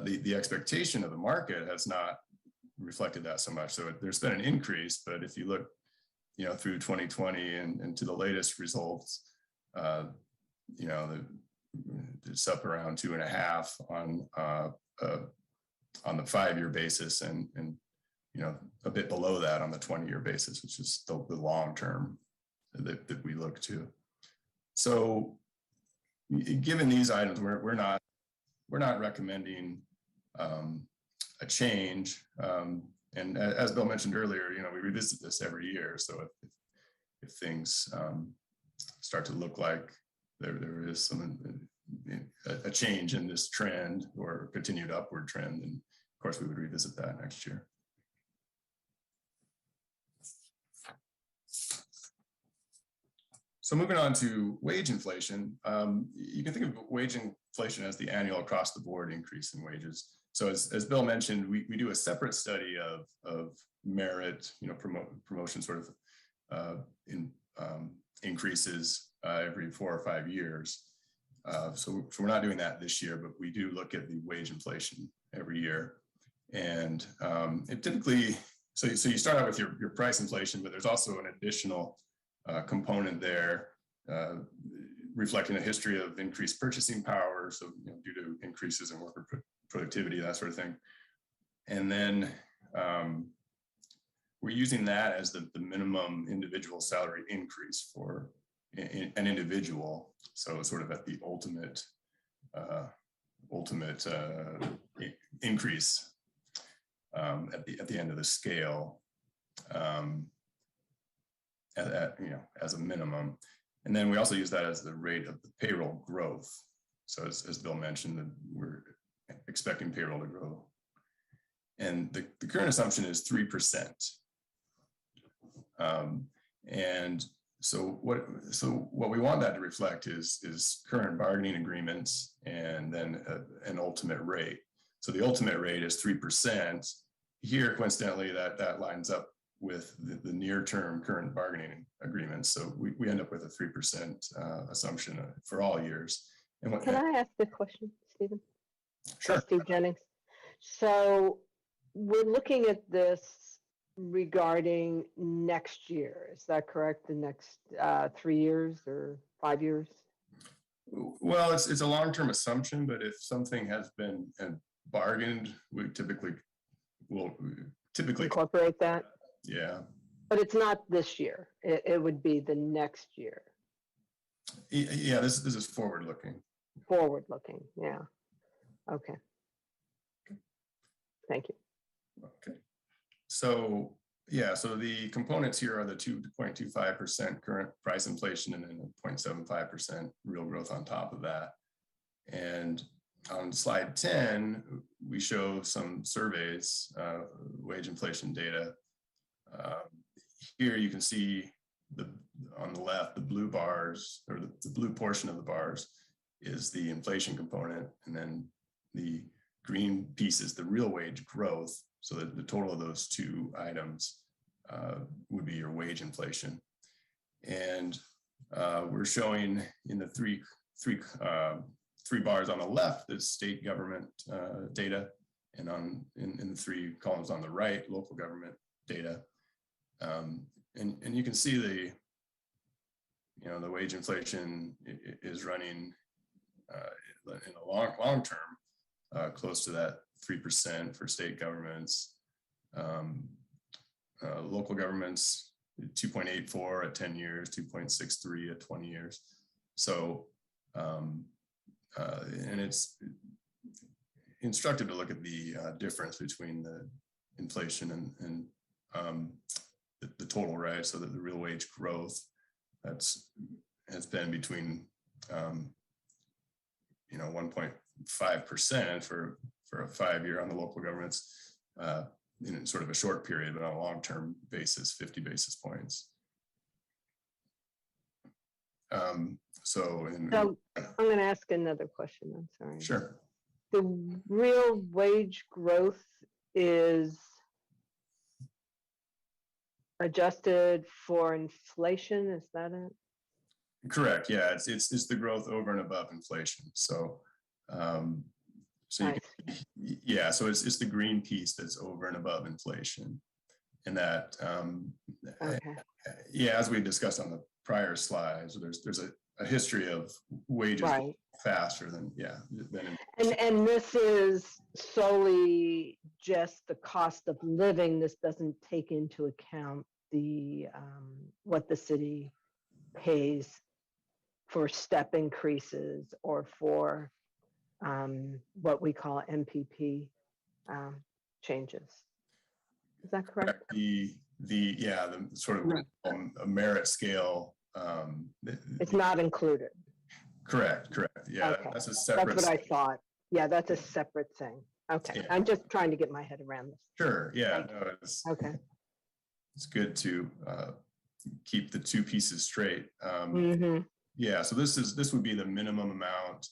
the expectation of the market has not reflected that so much. So there's been an increase, but if you look through 2020 and to the latest results, it's up around 2.5 on the 5-year basis, and a bit below that on the 20-year basis, which is the long term that we look to. So, given these items, we're not recommending a change. And as Bill mentioned earlier, we revisit this every year. So if things start to look like there is a change in this trend or continued upward trend, then of course we would revisit that next year. So moving on to wage inflation, you can think of wage inflation as the annual across the board increase in wages. So as Bill mentioned, we do a separate study of merit, promotion sort of increases every 4 or 5 years. So we're not doing that this year, but we do look at the wage inflation every year. And it typically, so you start out with your price inflation, but there's also an additional component there reflecting a history of increased purchasing power, so due to increases in worker productivity, that sort of thing. And then we're using that as the minimum individual salary increase for an individual, so sort of at the ultimate increase at the end of the scale, as a minimum. And then we also use that as the rate of the payroll growth. So as Bill mentioned, we're expecting payroll to grow. And the current assumption is 3%. And so what we want that to reflect is current bargaining agreements and then an ultimate rate. So the ultimate rate is 3%. Here, coincidentally, that lines up with the near-term current bargaining agreements. So we end up with a 3% assumption for all years. And Can I ask the question, Stephen? Sure. Steve Jennings. So we're looking at this regarding next year. Is that correct? The next 3 years or 5 years? Well, it's a long-term assumption, but if something has been bargained, we typically will incorporate that. Yeah. But it's not this year. It would be the next year. Yeah, this is forward-looking. Forward-looking, yeah. Okay. Thank you. Okay. So yeah, so the components here are the 2.25% current price inflation and then 0.75% real growth on top of that. And on slide 10, we show some surveys, wage inflation data. Here you can see on the left, the blue bars, or the blue portion of the bars is the inflation component, and then the green piece is the real wage growth. So that the total of those two items would be your wage inflation. And we're showing in the three bars on the left is state government data, and in the 3 columns on the right, local government data. And you can see the wage inflation is running in the long term close to that 3% for state governments. Local governments 2.84 at 10 years, 2.63 at 20 years. So and it's instructive to look at the difference between the inflation and the total, right? So that the real wage growth has been between 1.5% for a 5-year on the local governments in sort of a short period, but on a long-term basis, 50 basis points. So I'm going to ask another question. I'm sorry. Sure. The real wage growth is adjusted for inflation. Is that it? Correct. Yeah, it's the growth over and above inflation. So so nice. So it's the green piece that's over and above inflation. in that, Okay. yeah, as we discussed on the prior slides, there's a history of wages Right. faster than, yeah, than And this is solely just the cost of living. This doesn't take into account the what the city pays for step increases or for what we call MPP changes. Is that correct? the sort of a merit scale. It's not included. Correct. Yeah, Okay. that's a separate. That's what I thought. Yeah, that's a separate thing. Okay, Yeah. I'm just trying to get my head around this. Sure. Yeah. No, Okay. It's good to keep the two pieces straight. Mhm. Yeah. So this would be the minimum amount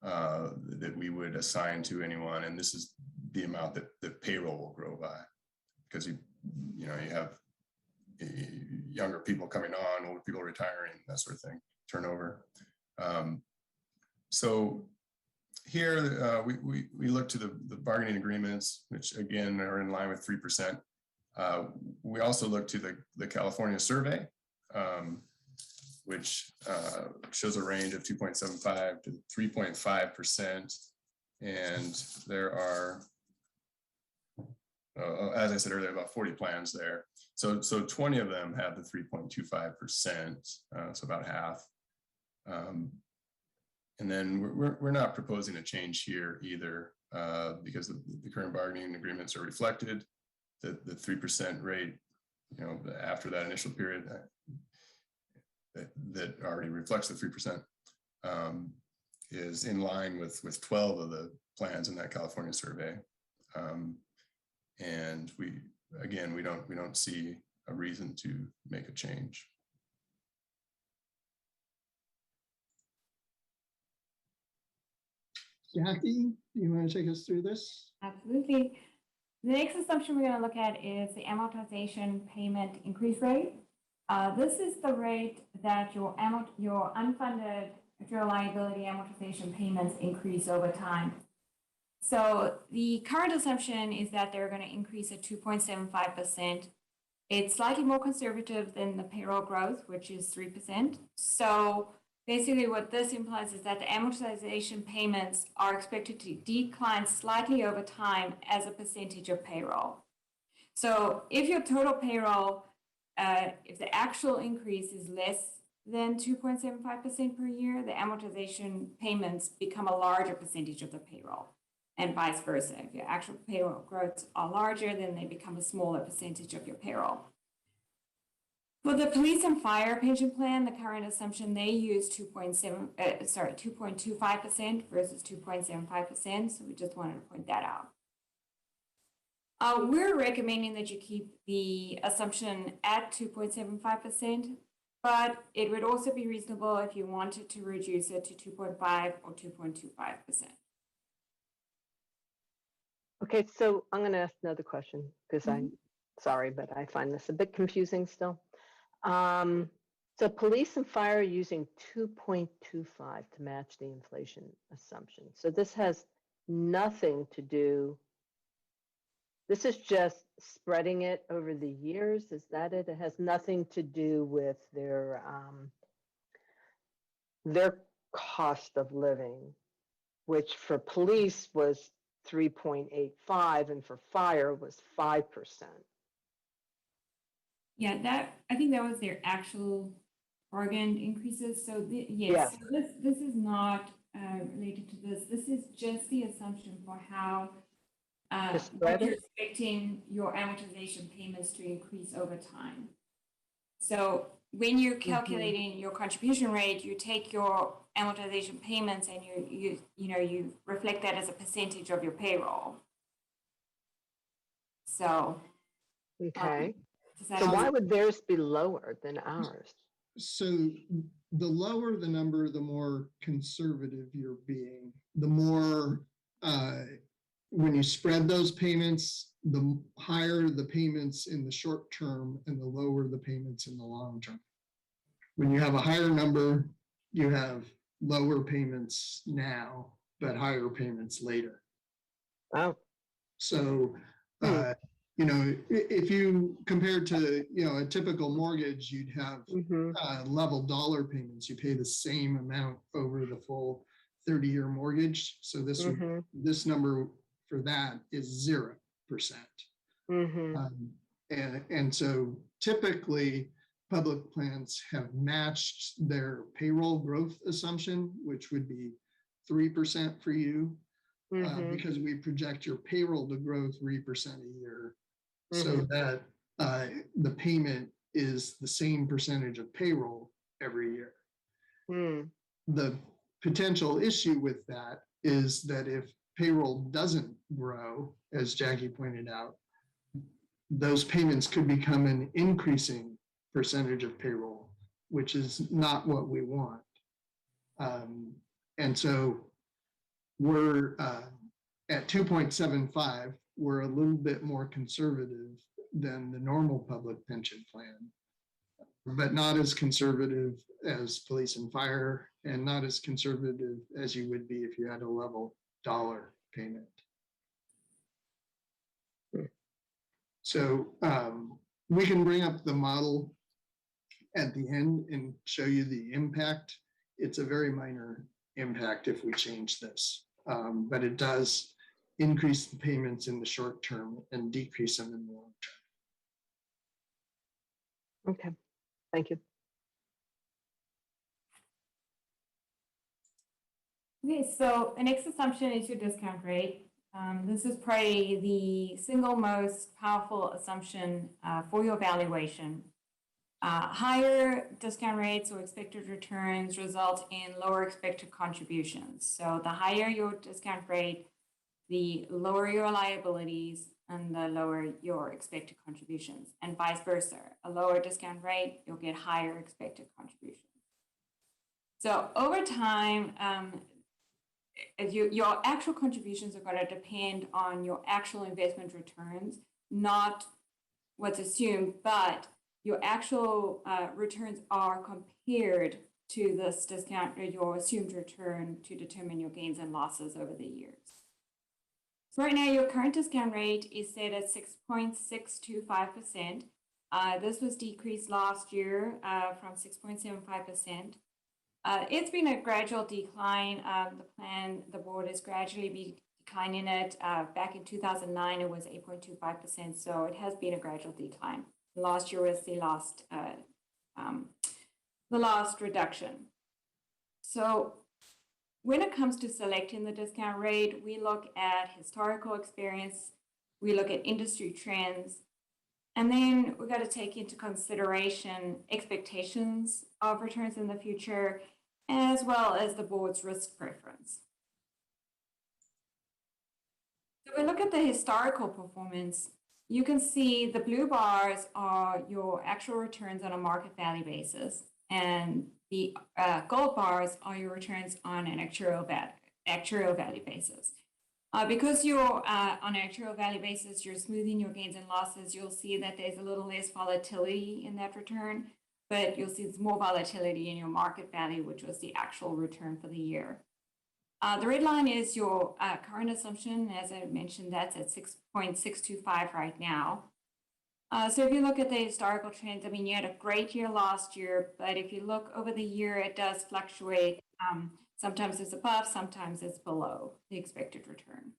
that we would assign to anyone, and this is the amount that the payroll will grow by, because you have younger people coming on, older people retiring, that sort of thing, turnover. So here we look to the bargaining agreements, which again are in line with 3%. We also look to the California survey, which shows a range of 2.75 to 3.5%. And there are, as I said earlier, about 40 plans there. So 20 of them have the 3.25%, so about half. And then we're not proposing a change here either, because the current bargaining agreements are reflected. The 3% rate, after that initial period that already reflects the 3%, is in line with 12 of the plans in that California survey. And we don't see a reason to make a change. Jackie, do you want to take us through this? Absolutely. The next assumption we're going to look at is the amortization payment increase rate. This is the rate that your unfunded actual liability amortization payments increase over time. So the current assumption is that they're going to increase at 2.75%. It's slightly more conservative than the payroll growth, which is 3%. So basically what this implies is that the amortization payments are expected to decline slightly over time as a percentage of payroll. So if your total payroll, if the actual increase is less than 2.75% per year, the amortization payments become a larger percentage of the payroll, and vice versa. If your actual payroll growths are larger, then they become a smaller percentage of your payroll. For the police and fire pension plan, the current assumption, they use 2.25% versus 2.75%. So we just wanted to point that out. We're recommending that you keep the assumption at 2.75%, but it would also be reasonable if you wanted to reduce it to 2.5 or 2.25%. Okay, so I'm going to ask another question because I'm sorry, but I find this a bit confusing still. So police and fire are using 2.25 to match the inflation assumption. So this has nothing to do, this is just spreading it over the years. Is that it? It has nothing to do with their cost of living, which for police was 3.85 and for fire was 5%. Yeah, I think that was their actual bargain increases. So yes, so this is not related to this. This is just the assumption for how what you're expecting your amortization payments to increase over time. So when you're calculating your contribution rate, you take your amortization payments and you reflect that as a percentage of your payroll. So okay. So why would theirs be lower than ours? So the lower the number, the more conservative you're being. The more, when you spread those payments, the higher the payments in the short term and the lower the payments in the long term. When you have a higher number, you have lower payments now, but higher payments later. Wow. So you know, if you compare to, you know, a typical mortgage, you'd have level dollar payments. You pay the same amount over the full 30-year mortgage. So this would, this number for that is 0%. And so typically public plans have matched their payroll growth assumption, which would be 3% for you, because we project your payroll to grow 3% a year, so that the payment is the same percentage of payroll every year. The potential issue with that is that if payroll doesn't grow, as Jackie pointed out, those payments could become an increasing percentage of payroll, which is not what we want. And so we're at 2.75, we're a little bit more conservative than the normal public pension plan, but not as conservative as police and fire, and not as conservative as you would be if you had a level dollar payment. So we can bring up the model at the end and show you the impact. It's a very minor impact if we change this, but it does increase the payments in the short term and decrease them in the long term. Okay, thank you. Okay, so the next assumption is your discount rate. This is probably the single most powerful assumption for your valuation. Higher discount rates or expected returns result in lower expected contributions. So the higher your discount rate, the lower your liabilities and the lower your expected contributions, and vice versa. A lower discount rate, you'll get higher expected contributions. So over time, your actual contributions are going to depend on your actual investment returns, not what's assumed, but your actual returns are compared to this discount or your assumed return to determine your gains and losses over the years. So right now, your current discount rate is set at 6.625%. This was decreased last year from 6.75%. It's been a gradual decline. The board is gradually be declining it. Back in 2009, it was 8.25%, so it has been a gradual decline. Last year was the last reduction. So when it comes to selecting the discount rate, we look at historical experience, we look at industry trends, and then we got to take into consideration expectations of returns in the future, as well as the board's risk preference. So we look at the historical performance. You can see the blue bars are your actual returns on a market value basis, and the gold bars are your returns on an actuarial value basis. Because you're on an actuarial value basis, you're smoothing your gains and losses. You'll see that there's a little less volatility in that return, but you'll see there's more volatility in your market value, which was the actual return for the year. The red line is your current assumption. As I mentioned, that's at 6.625 right now. So if you look at the historical trends, I mean, you had a great year last year, but if you look over the year, it does fluctuate. Sometimes it's above, sometimes it's below the expected return.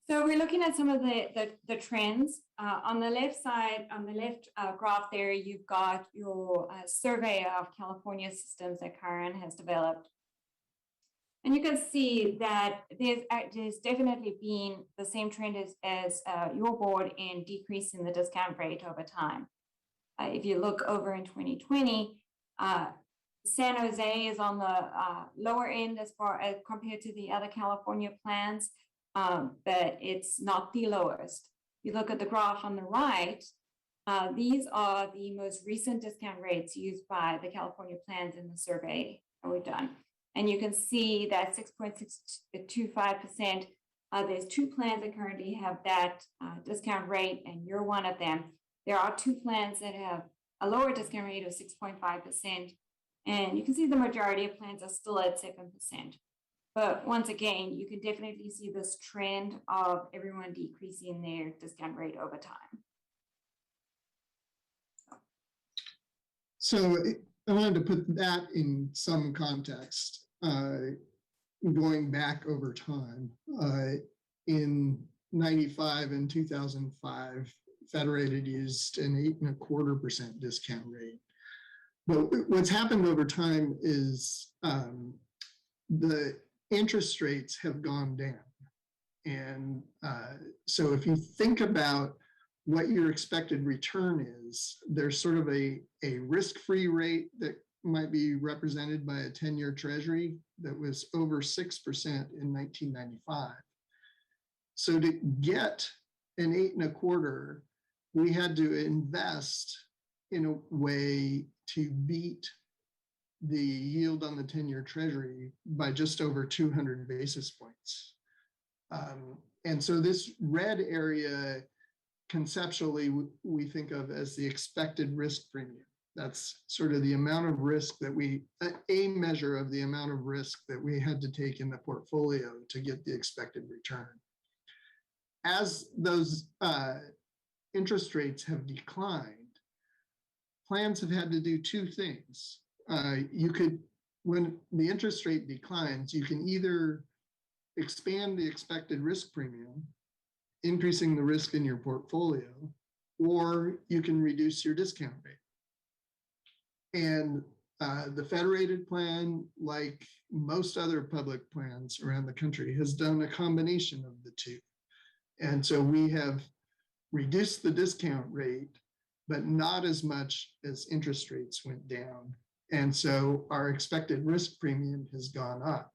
So we're looking at some of the trends. On the left side, on the left graph there, you've got your survey of California systems that Karen has developed. And you can see that there's definitely been the same trend as your board in decreasing the discount rate over time. If you look over in 2020, San Jose is on the lower end as far as compared to the other California plans, but it's not the lowest. You look at the graph on the right, these are the most recent discount rates used by the California plans in the survey that we've done. And you can see that 6.625%, there's two plans that currently have that discount rate, and you're one of them. There are two plans that have a lower discount rate of 6.5%, and you can see the majority of plans are still at 7%. But once again, you can definitely see this trend of everyone decreasing their discount rate over time. So I wanted to put that in some context, going back over time. In 95 and 2005, Federated used an 8.25% discount rate. But what's happened over time is the interest rates have gone down. And so if you think about what your expected return is, there's sort of a risk-free rate that might be represented by a 10-year treasury that was over 6% in 1995. So to get an 8.25, we had to invest in a way to beat the yield on the 10-year treasury by just over 200 basis points. And so this red area, conceptually, we think of as the expected risk premium. That's sort of the amount of risk that a measure of the amount of risk that we had to take in the portfolio to get the expected return. As those interest rates have declined, plans have had to do two things. When the interest rate declines, you can either expand the expected risk premium, increasing the risk in your portfolio, or you can reduce your discount rate. And the Federated plan, like most other public plans around the country, has done a combination of the two. And so we have reduced the discount rate, but not as much as interest rates went down. And so our expected risk premium has gone up.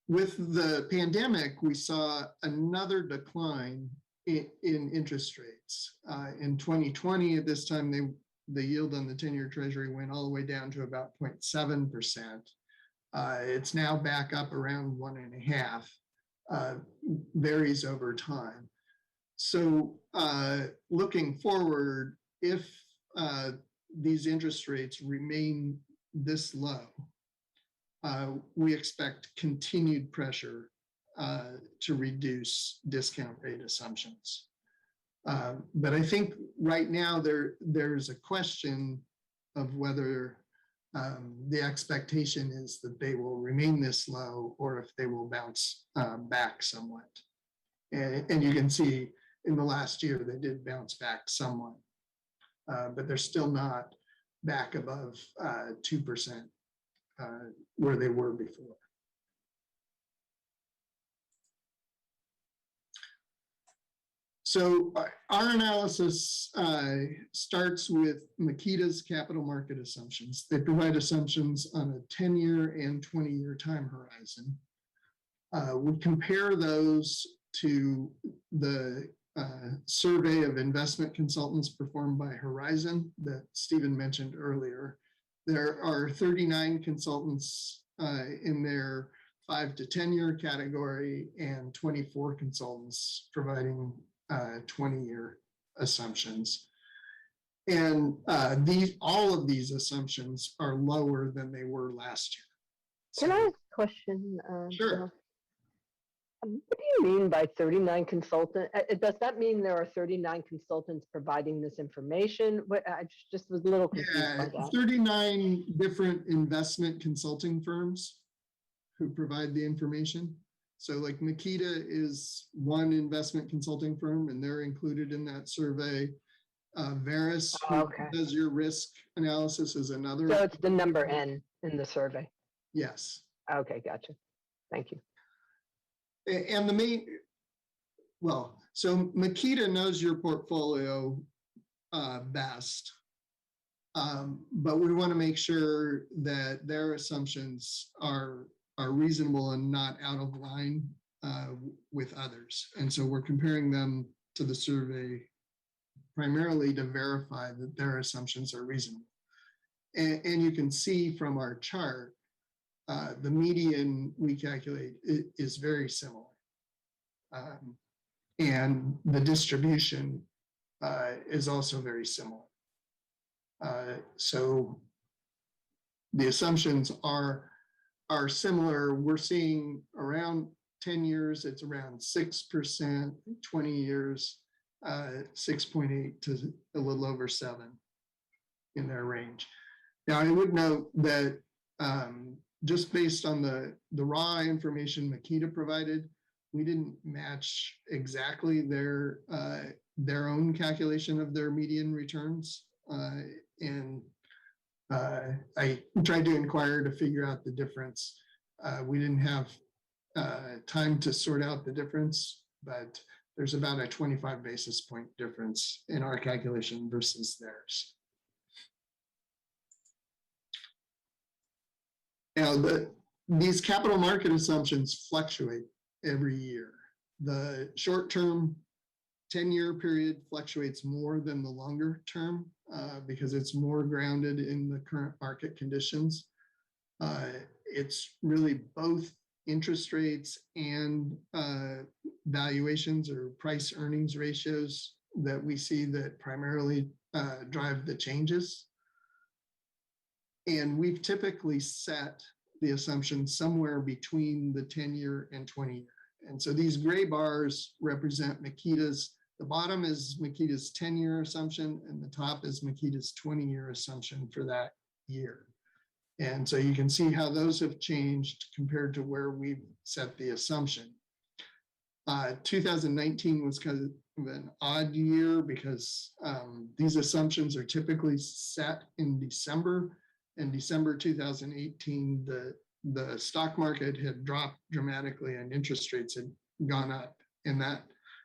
With the pandemic, we saw another decline in interest rates. In 2020, at this time, the yield on the 10-year treasury went all the way down to about 0.7%. It's now back up around 1.5%, varies over time. So looking forward, if these interest rates remain this low, we expect continued pressure to reduce discount rate assumptions. But I think right now there's a question of whether the expectation is that they will remain this low or if they will bounce back somewhat. And you can see in the last year, they did bounce back somewhat, but they're still not back above 2%. Where they were before. So our analysis starts with Makita's capital market assumptions. They provide assumptions on a 10-year and 20-year time horizon. We compare those to the survey of investment consultants performed by Horizon that Stephen mentioned earlier. There are 39 consultants in their 5 to 10-year category and 24 consultants providing 20-year assumptions. And all of these assumptions are lower than they were last year. Can I ask a question? Sure. What do you mean by 39 consultants? Does that mean there are 39 consultants providing this information? I just was a little confused by that. 39 different investment consulting firms who provide the information. So like Makita is one investment consulting firm and they're included in that survey. Veris, who does your risk analysis, is another. So it's the number N in the survey? Yes. Okay, gotcha. Thank you. And so Makita knows your portfolio best, but we want to make sure that their assumptions are reasonable and not out of line with others. And so we're comparing them to the survey primarily to verify that their assumptions are reasonable. And you can see from our chart, the median we calculate is very similar. And the distribution is also very similar. So the assumptions are are similar. We're seeing around 10 years, it's around 6%, 20 years, 6.8 to a little over 7 in their range. Now, I would note that just based on the raw information Makita provided, we didn't match exactly their own calculation of their median returns. And I tried to inquire to figure out the difference. We didn't have time to sort out the difference, but there's about a 25 basis point difference in our calculation versus theirs. Now, these capital market assumptions fluctuate every year. The short-term 10-year period fluctuates more than the longer term because it's more grounded in the current market conditions. It's really both interest rates and valuations or price earnings ratios that we see that primarily drive the changes. And we've typically set the assumption somewhere between the 10-year and 20-year. And so these gray bars represent Makita's, the bottom is Makita's 10-year assumption, and the top is Makita's 20-year assumption for that year. And so you can see how those have changed compared to where we set the assumption. 2019 was kind of an odd year because these assumptions are typically set in December. In December 2018, the stock market had dropped dramatically and interest rates had gone up, and that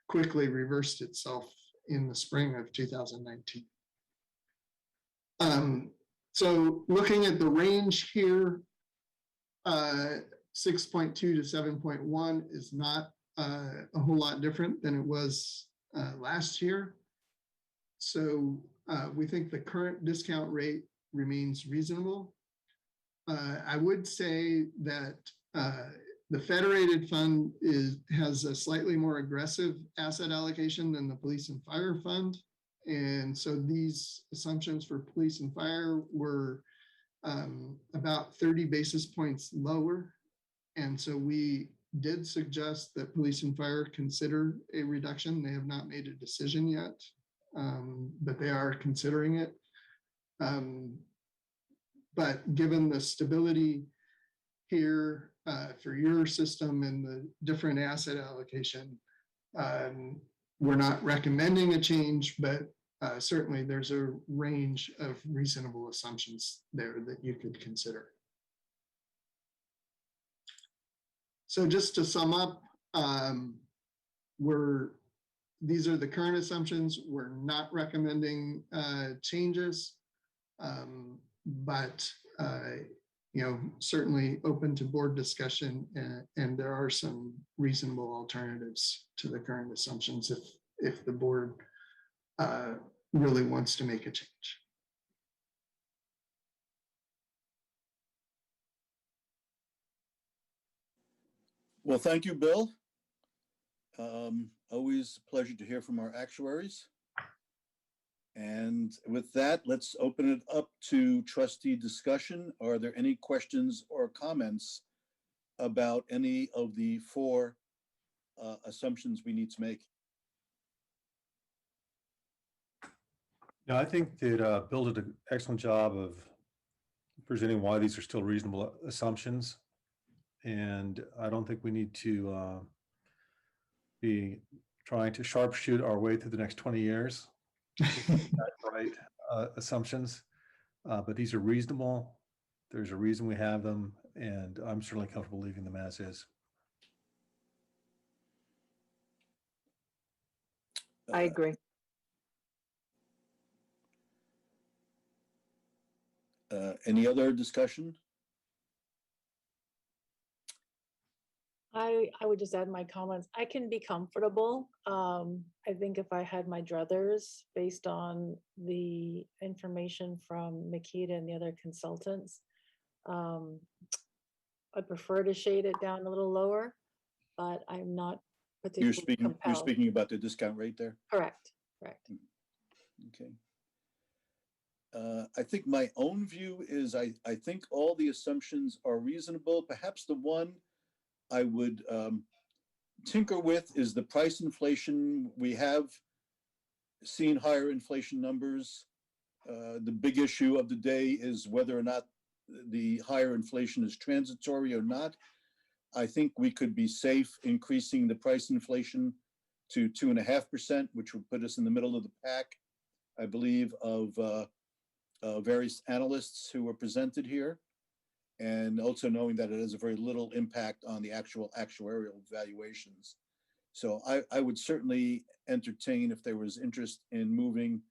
quickly reversed itself in the spring of 2019. So looking at the range here, 6.2 to 7.1 is not a whole lot different than it was last year. So we think the current discount rate remains reasonable. I would say that the Federated Fund has a slightly more aggressive asset allocation than the Police and Fire Fund. And so these assumptions for police and fire were about 30 basis points lower. And so we did suggest that police and fire consider a reduction. They have not made a decision yet, but they are considering it. But given the stability here for your system and the different asset allocation, we're not recommending a change, but certainly there's a range of reasonable assumptions there that you could consider. So just to sum up, these are the current assumptions. We're not recommending changes, but certainly open to board discussion, and there are some reasonable alternatives to the current assumptions if the board really wants to make a change. Well, thank you, Bill. Always a pleasure to hear from our actuaries. And with that, let's open it up to trustee discussion. Are there any questions or comments about any of the four assumptions we need to make? No, I think that Bill did an excellent job of presenting why these are still reasonable assumptions. And I don't think we need to be trying to sharpshoot our way through the next 20 years. Right assumptions, but these are reasonable. There's a reason we have them, and I'm certainly comfortable leaving them as is. I agree. Any other discussion? I would just add my comments. I can be comfortable. I think if I had my druthers based on the information from Makita and the other consultants, I'd prefer to shade it down a little lower, but I'm not particularly compelled. You're speaking about the discount rate there? Correct, correct. Okay. I think my own view is I think all the assumptions are reasonable. Perhaps the one I would tinker with is the price inflation. We have seen higher inflation numbers. The big issue of the day is whether or not the higher inflation is transitory or not. I think we could be safe increasing the price inflation to 2.5%, which would put us in the middle of the pack, I believe, of various analysts who were presented here, and also knowing that it has a very little impact on the actual actuarial valuations. So I would certainly entertain if there was interest in moving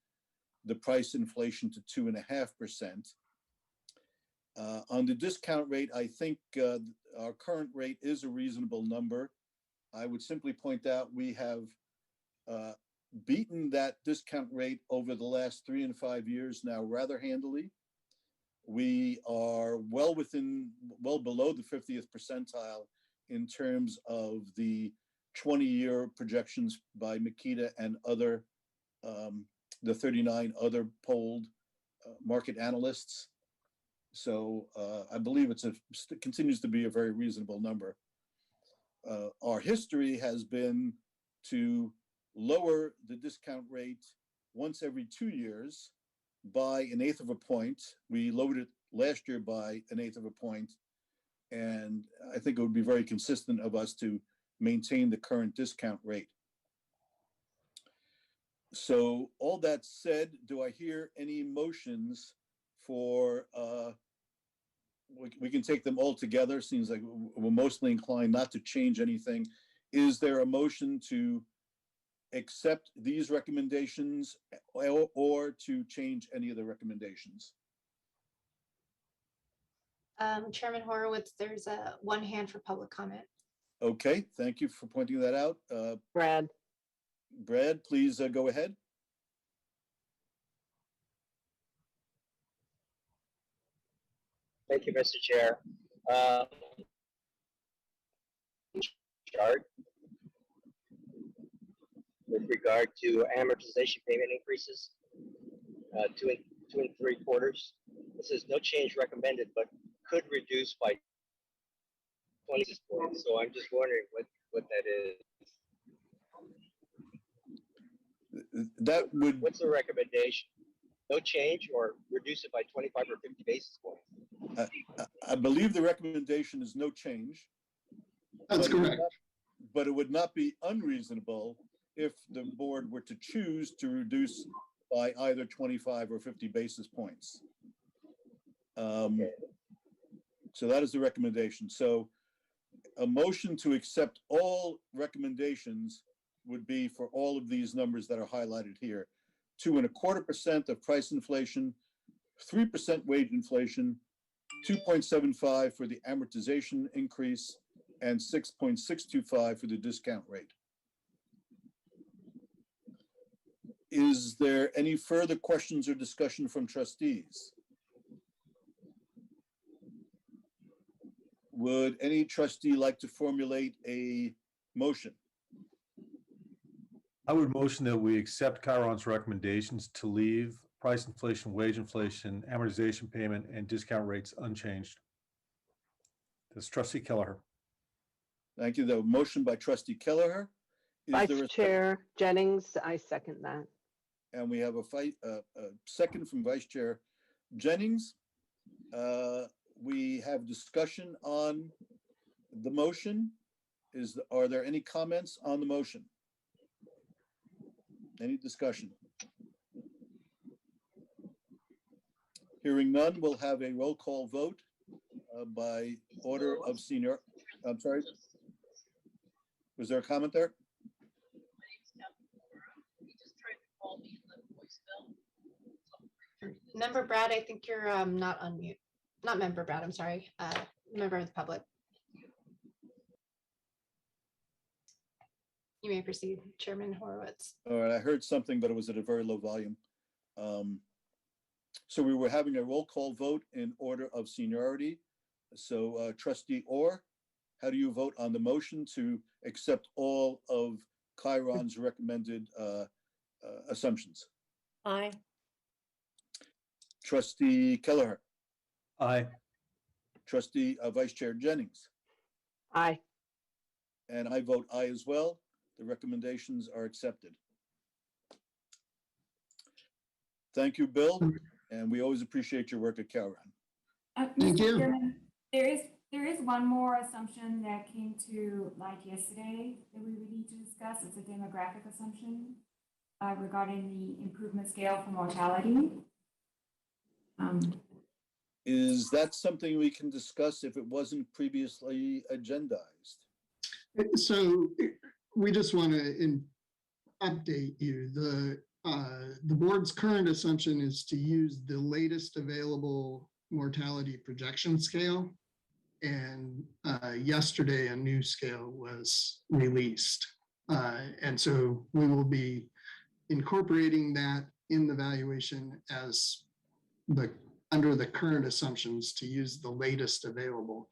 the price inflation to 2.5%. On the discount rate, I think our current rate is a reasonable number. I would simply point out we have beaten that discount rate over the last 3 and 5 years now rather handily. We are well below the 50th percentile in terms of the 20-year projections by Makita and other, the 39 other polled market analysts. So I believe it continues to be a very reasonable number. Our history has been to lower the discount rate once every 2 years by 1/8 of a point. We lowered it last year by 1/8 of a point, and I think it would be very consistent of us to maintain the current discount rate. So all that said, do I hear any motions for, we can take them all together. Seems like we're mostly inclined not to change anything. Is there a motion to accept these recommendations or to change any of the recommendations? Chairman Horowitz, there's one hand for public comment. Okay, thank you for pointing that out. Brad, please go ahead. Thank you, Mr. Chair. Chart with regard to amortization payment increases, 2 3/4. This is no change recommended, but could reduce by 20 points. So I'm just wondering what that is. What's the recommendation? No change or reduce it by 25 or 50 basis points? I believe the recommendation is no change. That's correct. But it would not be unreasonable if the board were to choose to reduce by either 25 or 50 basis points. So that is the recommendation. So a motion to accept all recommendations would be for all of these numbers that are highlighted here. 2.25% of price inflation, 3% wage inflation, 2.75 for the amortization increase, and 6.625 for the discount rate. Is there any further questions or discussion from trustees? Would any trustee like to formulate a motion? I would motion that we accept Chiron's recommendations to leave price inflation, wage inflation, amortization payment, and discount rates unchanged. That's Trustee Kelleher. Thank you. The motion by Trustee Kelleher. Vice Chair Jennings, I second that. And we have a second from Vice Chair Jennings. We have discussion on the motion. Are there any comments on the motion? Any discussion? Hearing none, we'll have a roll call vote by order of senior. I'm sorry. Was there a comment there? Member Brad, I think you're not on mute. Not Member Brad, I'm sorry. Member of the public. You may proceed, Chairman Horowitz. All right, I heard something, but it was at a very low volume. So we were having a roll call vote in order of seniority. So Trustee Orr, how do you vote on the motion to accept all of Chiron's recommended assumptions? Aye. Trustee Kelleher, Aye. Trustee Vice Chair Jennings, Aye. and I vote aye as well. The recommendations are accepted. Thank you, Bill, and we always appreciate your work at Calran. Thank Mr. you. Chairman, there is one more assumption that came to light yesterday that we would need to discuss. It's a demographic assumption regarding the improvement scale for mortality. Is that something we can discuss if it wasn't previously agendized? So we just want to update you. The board's current assumption is to use the latest available mortality projection scale. And yesterday, a new scale was released. And so we will be incorporating that in the valuation as under the current assumptions to use the latest available.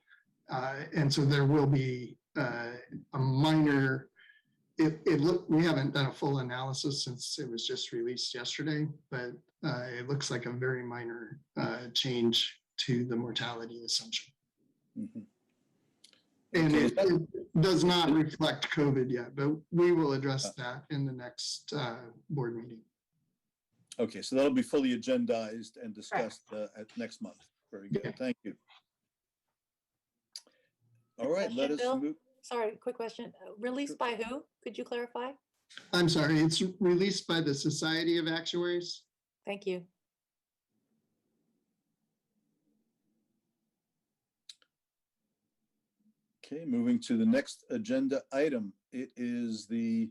And so there will be a minor, we haven't done a full analysis since it was just released yesterday, but it looks like a very minor change to the mortality assumption. Mm-hmm. And it does not reflect COVID yet, but we will address that in the next board meeting. Okay, so that'll be fully agendized and discussed at next month. Very good, thank you. All right, let us Bill? move. Sorry, quick question. Released by who? Could you clarify? I'm sorry, it's released by the Society of Actuaries. Thank you. Okay, moving to the next agenda item. It is the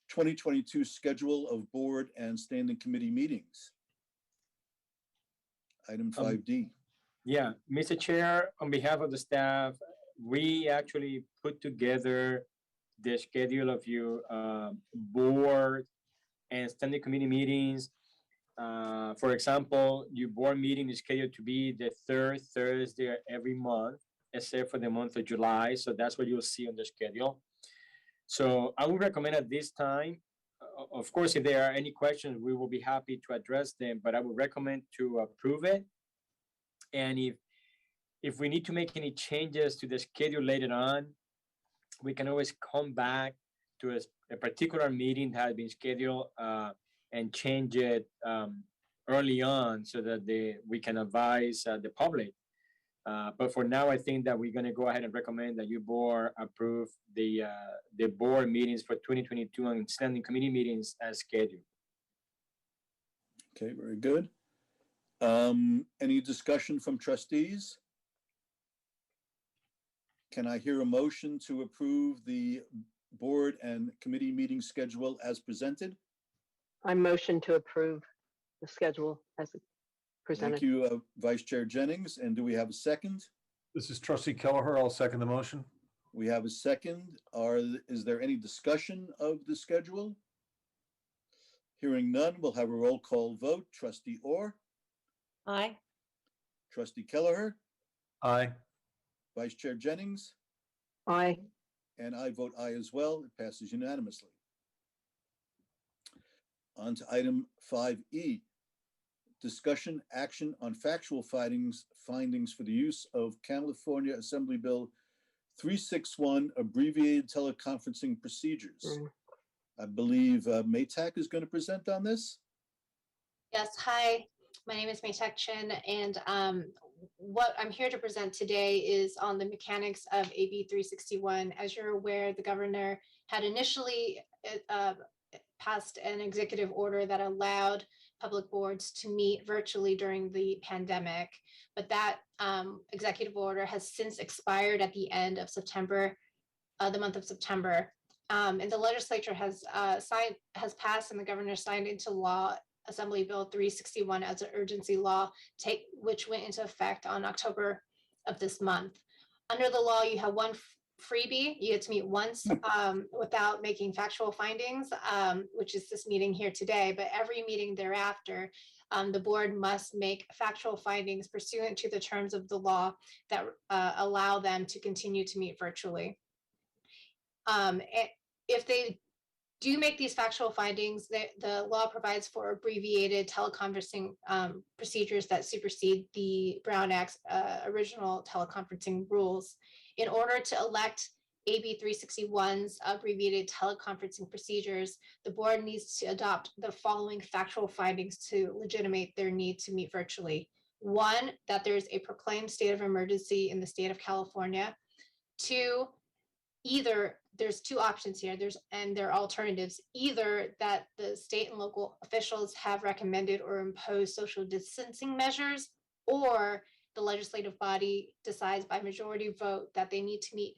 2022 schedule of board and standing committee meetings. Item 5D. Yeah, Mr. Chair, on behalf of the staff, we actually put together the schedule of your board and standing committee meetings. For example, your board meeting is scheduled to be the third Thursday every month, except for the month of July. So that's what you'll see on the schedule. So I would recommend at this time, of course, if there are any questions, we will be happy to address them, but I would recommend to approve it. And if we need to make any changes to the schedule later on, we can always come back to a particular meeting that has been scheduled and change it early on so that we can advise the public. But for now, I think that we're going to go ahead and recommend that you board approve the board meetings for 2022 and standing committee meetings as scheduled. Okay, very good. Any discussion from trustees? Can I hear a motion to approve the board and committee meeting schedule as presented? I motion to approve the schedule as presented. Thank you, Vice Chair Jennings. And do we have a second? This is Trustee Kelleher. I'll second the motion. We have a second. Is there any discussion of the schedule? Hearing none, we'll have a roll call vote. Trustee Orr? Aye. Trustee Kelleher? Aye. Vice Chair Jennings? Aye. And I vote aye as well. It passes unanimously. On to item 5E. Discussion action on factual findings for the use of California Assembly Bill 361 abbreviated teleconferencing procedures. I believe Maytak is going to present on this. Yes, hi, my name is Maytak Chin, and what I'm here to present today is on the mechanics of AB 361. As you're aware, the governor had initially passed an executive order that allowed public boards to meet virtually during the pandemic, but that executive order has since expired at the end of September, the month of September. And the legislature has passed and the governor signed into law Assembly Bill 361 as an urgency law, which went into effect on October of this month. Under the law, you have one freebie. You get to meet once without making factual findings, which is this meeting here today. But every meeting thereafter, the board must make factual findings pursuant to the terms of the law that allow them to continue to meet virtually. If they do make these factual findings, the law provides for abbreviated teleconferencing procedures that supersede the Brown Act's original teleconferencing rules. In order to elect AB 361's abbreviated teleconferencing procedures, the board needs to adopt the following factual findings to legitimate their need to meet virtually. One, that there's a proclaimed state of emergency in the state of California. Two, either there's two options here, and there are alternatives, either that the state and local officials have recommended or imposed social distancing measures, or the legislative body decides by majority vote that they need to meet,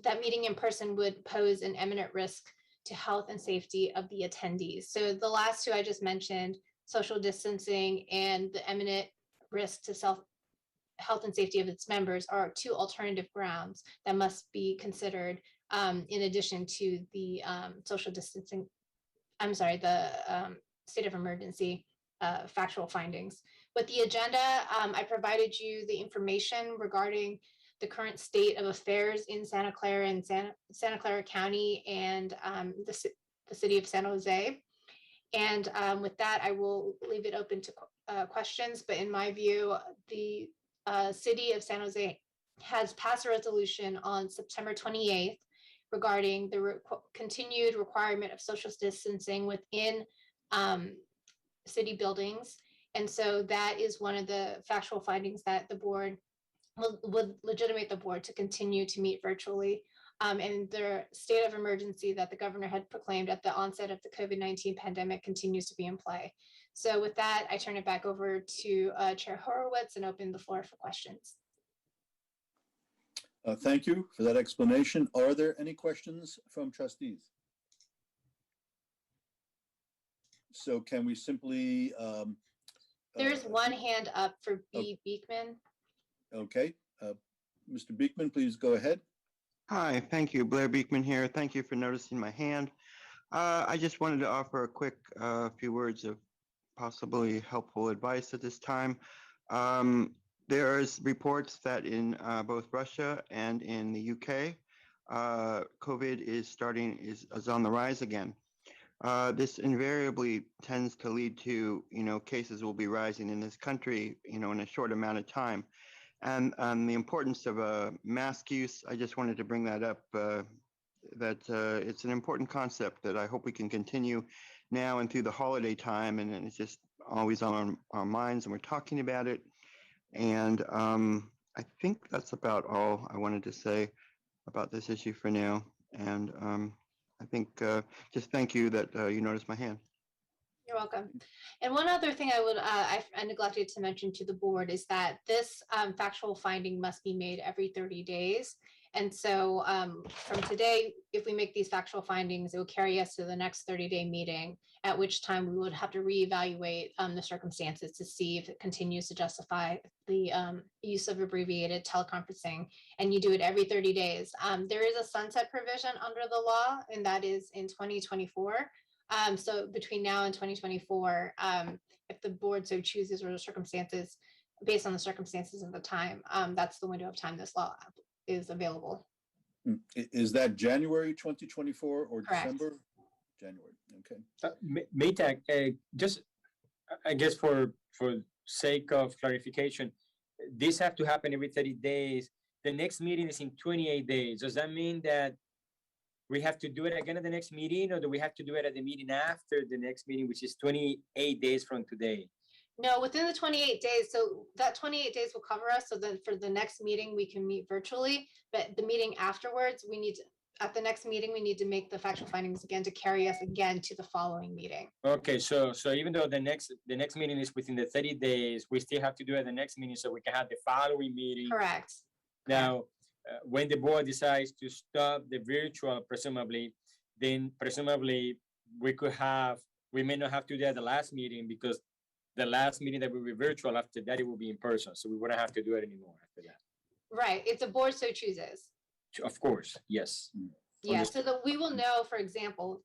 that meeting in person would pose an imminent risk to health and safety of the attendees. So the last two I just mentioned, social distancing and the imminent risk to health and safety of its members, are two alternative grounds that must be considered in addition to the social distancing, the state of emergency factual findings. With the agenda, I provided you the information regarding the current state of affairs in Santa Clara and Santa Clara County and the city of San Jose. And with that, I will leave it open to questions. But in my view, the city of San Jose has passed a resolution on September 28th regarding the continued requirement of social distancing within city buildings. And so that is one of the factual findings that the board would legitimate the board to continue to meet virtually. And the state of emergency that the governor had proclaimed at the onset of the COVID-19 pandemic continues to be in play. So with that, I turn it back over to Chair Horowitz and open the floor for questions. Thank you for that explanation. Are there any questions from trustees? So can we simply... There's one hand up for B. Beekman. Okay. Mr. Beekman, please go ahead. Hi, thank you. Blair Beekman here. Thank you for noticing my hand. I just wanted to offer a quick few words of possibly helpful advice at this time. There's reports that in both Russia and in the UK, COVID is on the rise again. This invariably tends to lead to, cases will be rising in this country, in a short amount of time. And the importance of mask use, I just wanted to bring that up, that it's an important concept that I hope we can continue now and through the holiday time. And it's just always on our minds and we're talking about it. And I think that's about all I wanted to say about this issue for now. And I think just thank you that you noticed my hand. You're welcome. And one other thing I neglected to mention to the board is that this factual finding must be made every 30 days. And so from today, if we make these factual findings, it will carry us to the next 30-day meeting, at which time we would have to reevaluate the circumstances to see if it continues to justify the use of abbreviated teleconferencing. And you do it every 30 days. There is a sunset provision under the law, and that is in 2024. So between now and 2024, if the board so chooses or the circumstances, based on the circumstances of the time, that's the window of time this law is available. Is that January 2024 or Correct. December? January, okay. Maytag, just, I guess for sake of clarification, this have to happen every 30 days. The next meeting is in 28 days. Does that mean that we have to do it again at the next meeting, or do we have to do it at the meeting after the next meeting, which is 28 days from today? No, within the 28 days. So that 28 days will cover us. So then for the next meeting, we can meet virtually, but the meeting afterwards, at the next meeting, we need to make the factual findings again to carry us again to the following meeting. Okay, so even though the next meeting is within the 30 days, we still have to do it at the next meeting so we can have the following meeting. Correct. Now, when the board decides to stop the virtual, presumably, then presumably we may not have to do it at the last meeting, because the last meeting that will be virtual, after that it will be in person. So we wouldn't have to do it anymore after that. Right, if the board so chooses. Of course, yes. Yeah, so that we will know, for example,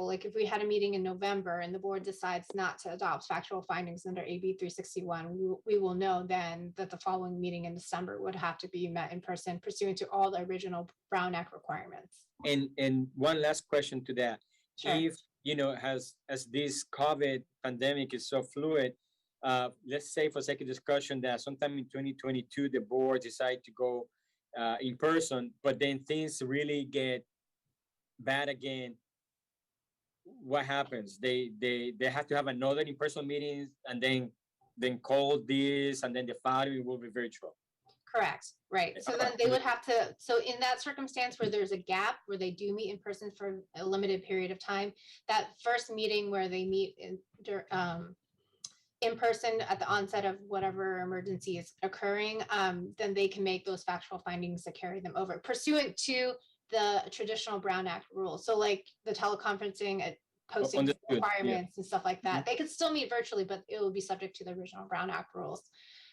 like if we had a meeting in November and the board decides not to adopt factual findings under AB 361, we will know then that the following meeting in December would have to be met in person pursuant to all the original Brown Act requirements. And one last question to that. if, you know, as this COVID pandemic is so fluid, let's say for sake of discussion that sometime in 2022, the board decide to go in person, but then things really get bad again. What happens? They have to have another in-person meeting and then call this, and then the following will be virtual. Correct, right. So then they would have to, so in that circumstance where there's a gap where they do meet in person for a limited period of time, that first meeting where they meet in person at the onset of whatever emergency is occurring, then they can make those factual findings to carry them over pursuant to the traditional Brown Act rules. So like the teleconferencing, posting Understood, requirements and stuff like that. They could still meet virtually, but it will be subject to the original Brown Act rules.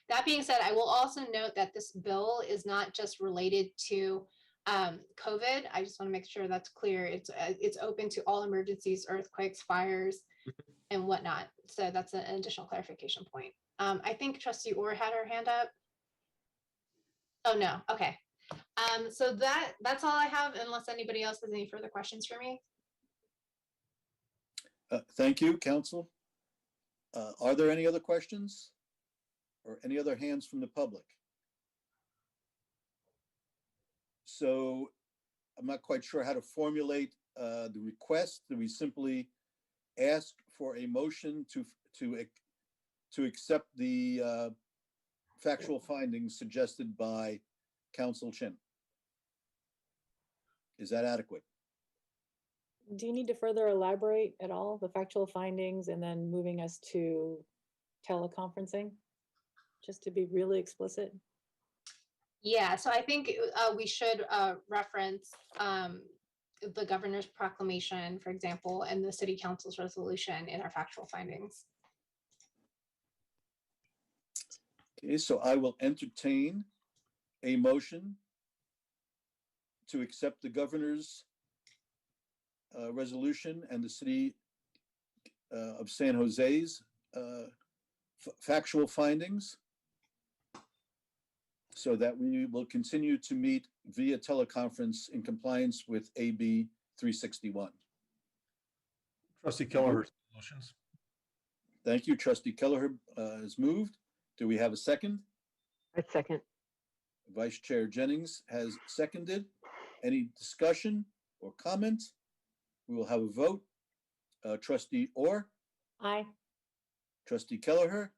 That being said, I will also note that this bill is not just related to COVID. I just want to make sure that's clear. It's open to all emergencies, earthquakes, fires, and whatnot. So that's an additional clarification point. I think Trustee Orr had her hand up. Oh no, okay. So that's all I have, unless anybody else has any further questions for me. Thank you, Council. Are there any other questions or any other hands from the public? So I'm not quite sure how to formulate the request. Do we simply ask for a motion to accept the factual findings suggested by Council Chin? Is that adequate? Do you need to further elaborate at all the factual findings and then moving us to teleconferencing? Just to be really explicit. Yeah, so I think we should reference the governor's proclamation, for example, and the city council's resolution in our factual findings. Okay, so I will entertain a motion to accept the governor's resolution and the city of San Jose's factual findings, so that we will continue to meet via teleconference in compliance with AB 361. Trustee Kelleher, motions. Thank you. Trustee Kelleher has moved. Do we have a second? I second. Vice Chair Jennings has seconded. Any discussion or comment? We will have a vote. Trustee Orr? Aye. Trustee Kelleher?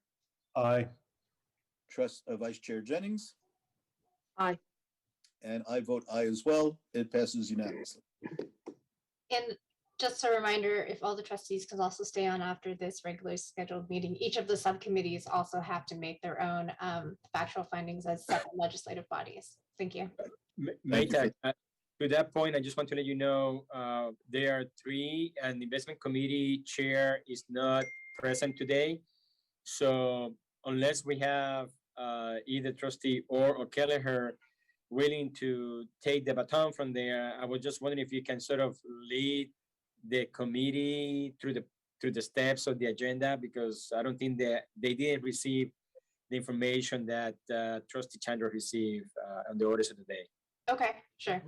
Aye. Vice Chair Jennings? Aye. And I vote aye as well. It passes unanimously. And just a reminder, if all the trustees can also stay on after this regularly scheduled meeting, each of the subcommittees also have to make their own factual findings as separate legislative bodies. Thank you. Maytag, to that point, I just want to let you know there are three, and the investment committee chair is not present today. So unless we have either Trustee Orr or Kelleher willing to take the baton from there, I was just wondering if you can sort of lead the committee through the steps of the agenda, because I don't think that they didn't receive the information that Trustee Chandler received on the orders of the day. Okay, sure.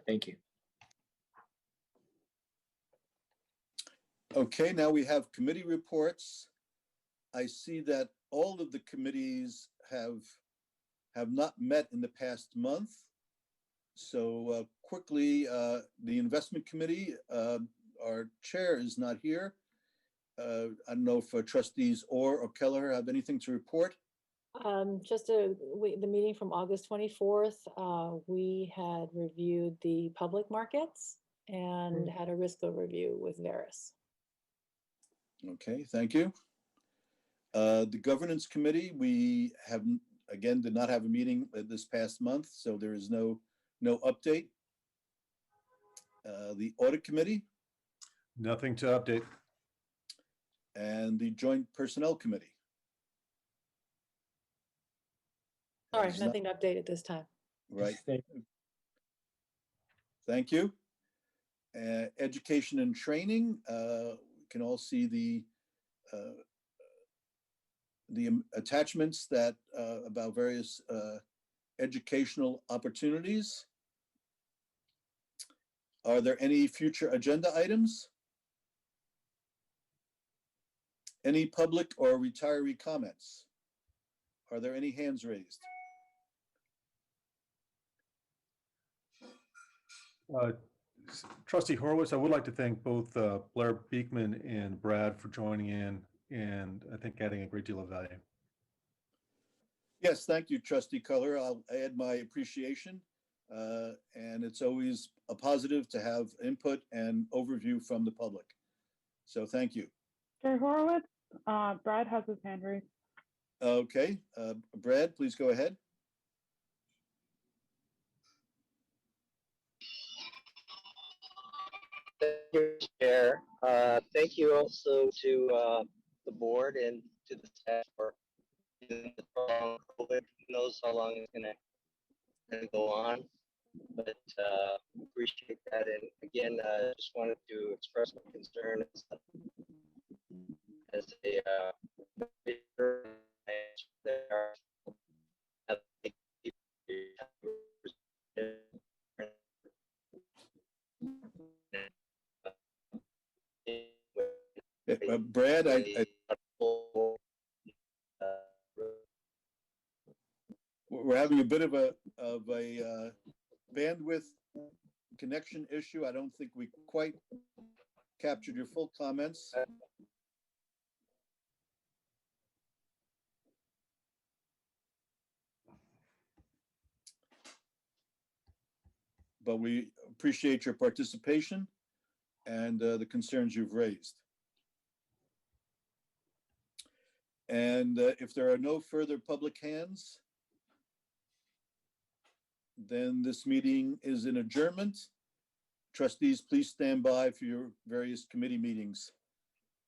Thank you. Okay, now we have committee reports. I see that all of the committees have not met in the past month. So quickly, the investment committee, our chair is not here. I don't know if trustees Orr or Kelleher have anything to report. Just the meeting from August 24th, we had reviewed the public markets and had a risk overview with Veris. Okay, thank you. The governance committee, we have, again, did not have a meeting this past month, so there is no update. The audit committee. Nothing to update. And the joint personnel committee. Sorry, nothing to update at this time. Right. Thank you. Education and training. We can all see the attachments that about various educational opportunities. Are there any future agenda items? Any public or retiree comments? Are there any hands raised? Trustee Horowitz, I would like to thank both Blair Beekman and Brad for joining in, and I think adding a great deal of value. Yes, thank you, Trustee Culler. I'll add my appreciation. And it's always a positive to have input and overview from the public. So thank you. Chair Horowitz, Brad has his hand raised. Okay, Brad, please go ahead. Thank you, Chair. Thank you also to the board and to the staff for COVID. Who knows how long it's going to go on, but appreciate that. And again, just wanted to express my concern as a Brad, we're having a bit of a bandwidth connection issue. I don't think we quite captured your full comments. But we appreciate your participation and the concerns you've raised. And if there are no further public hands, then this meeting is in adjournment. Trustees, please stand by for your various committee meetings.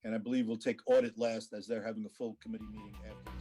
And I believe we'll take audit last, as they're having a full committee meeting after.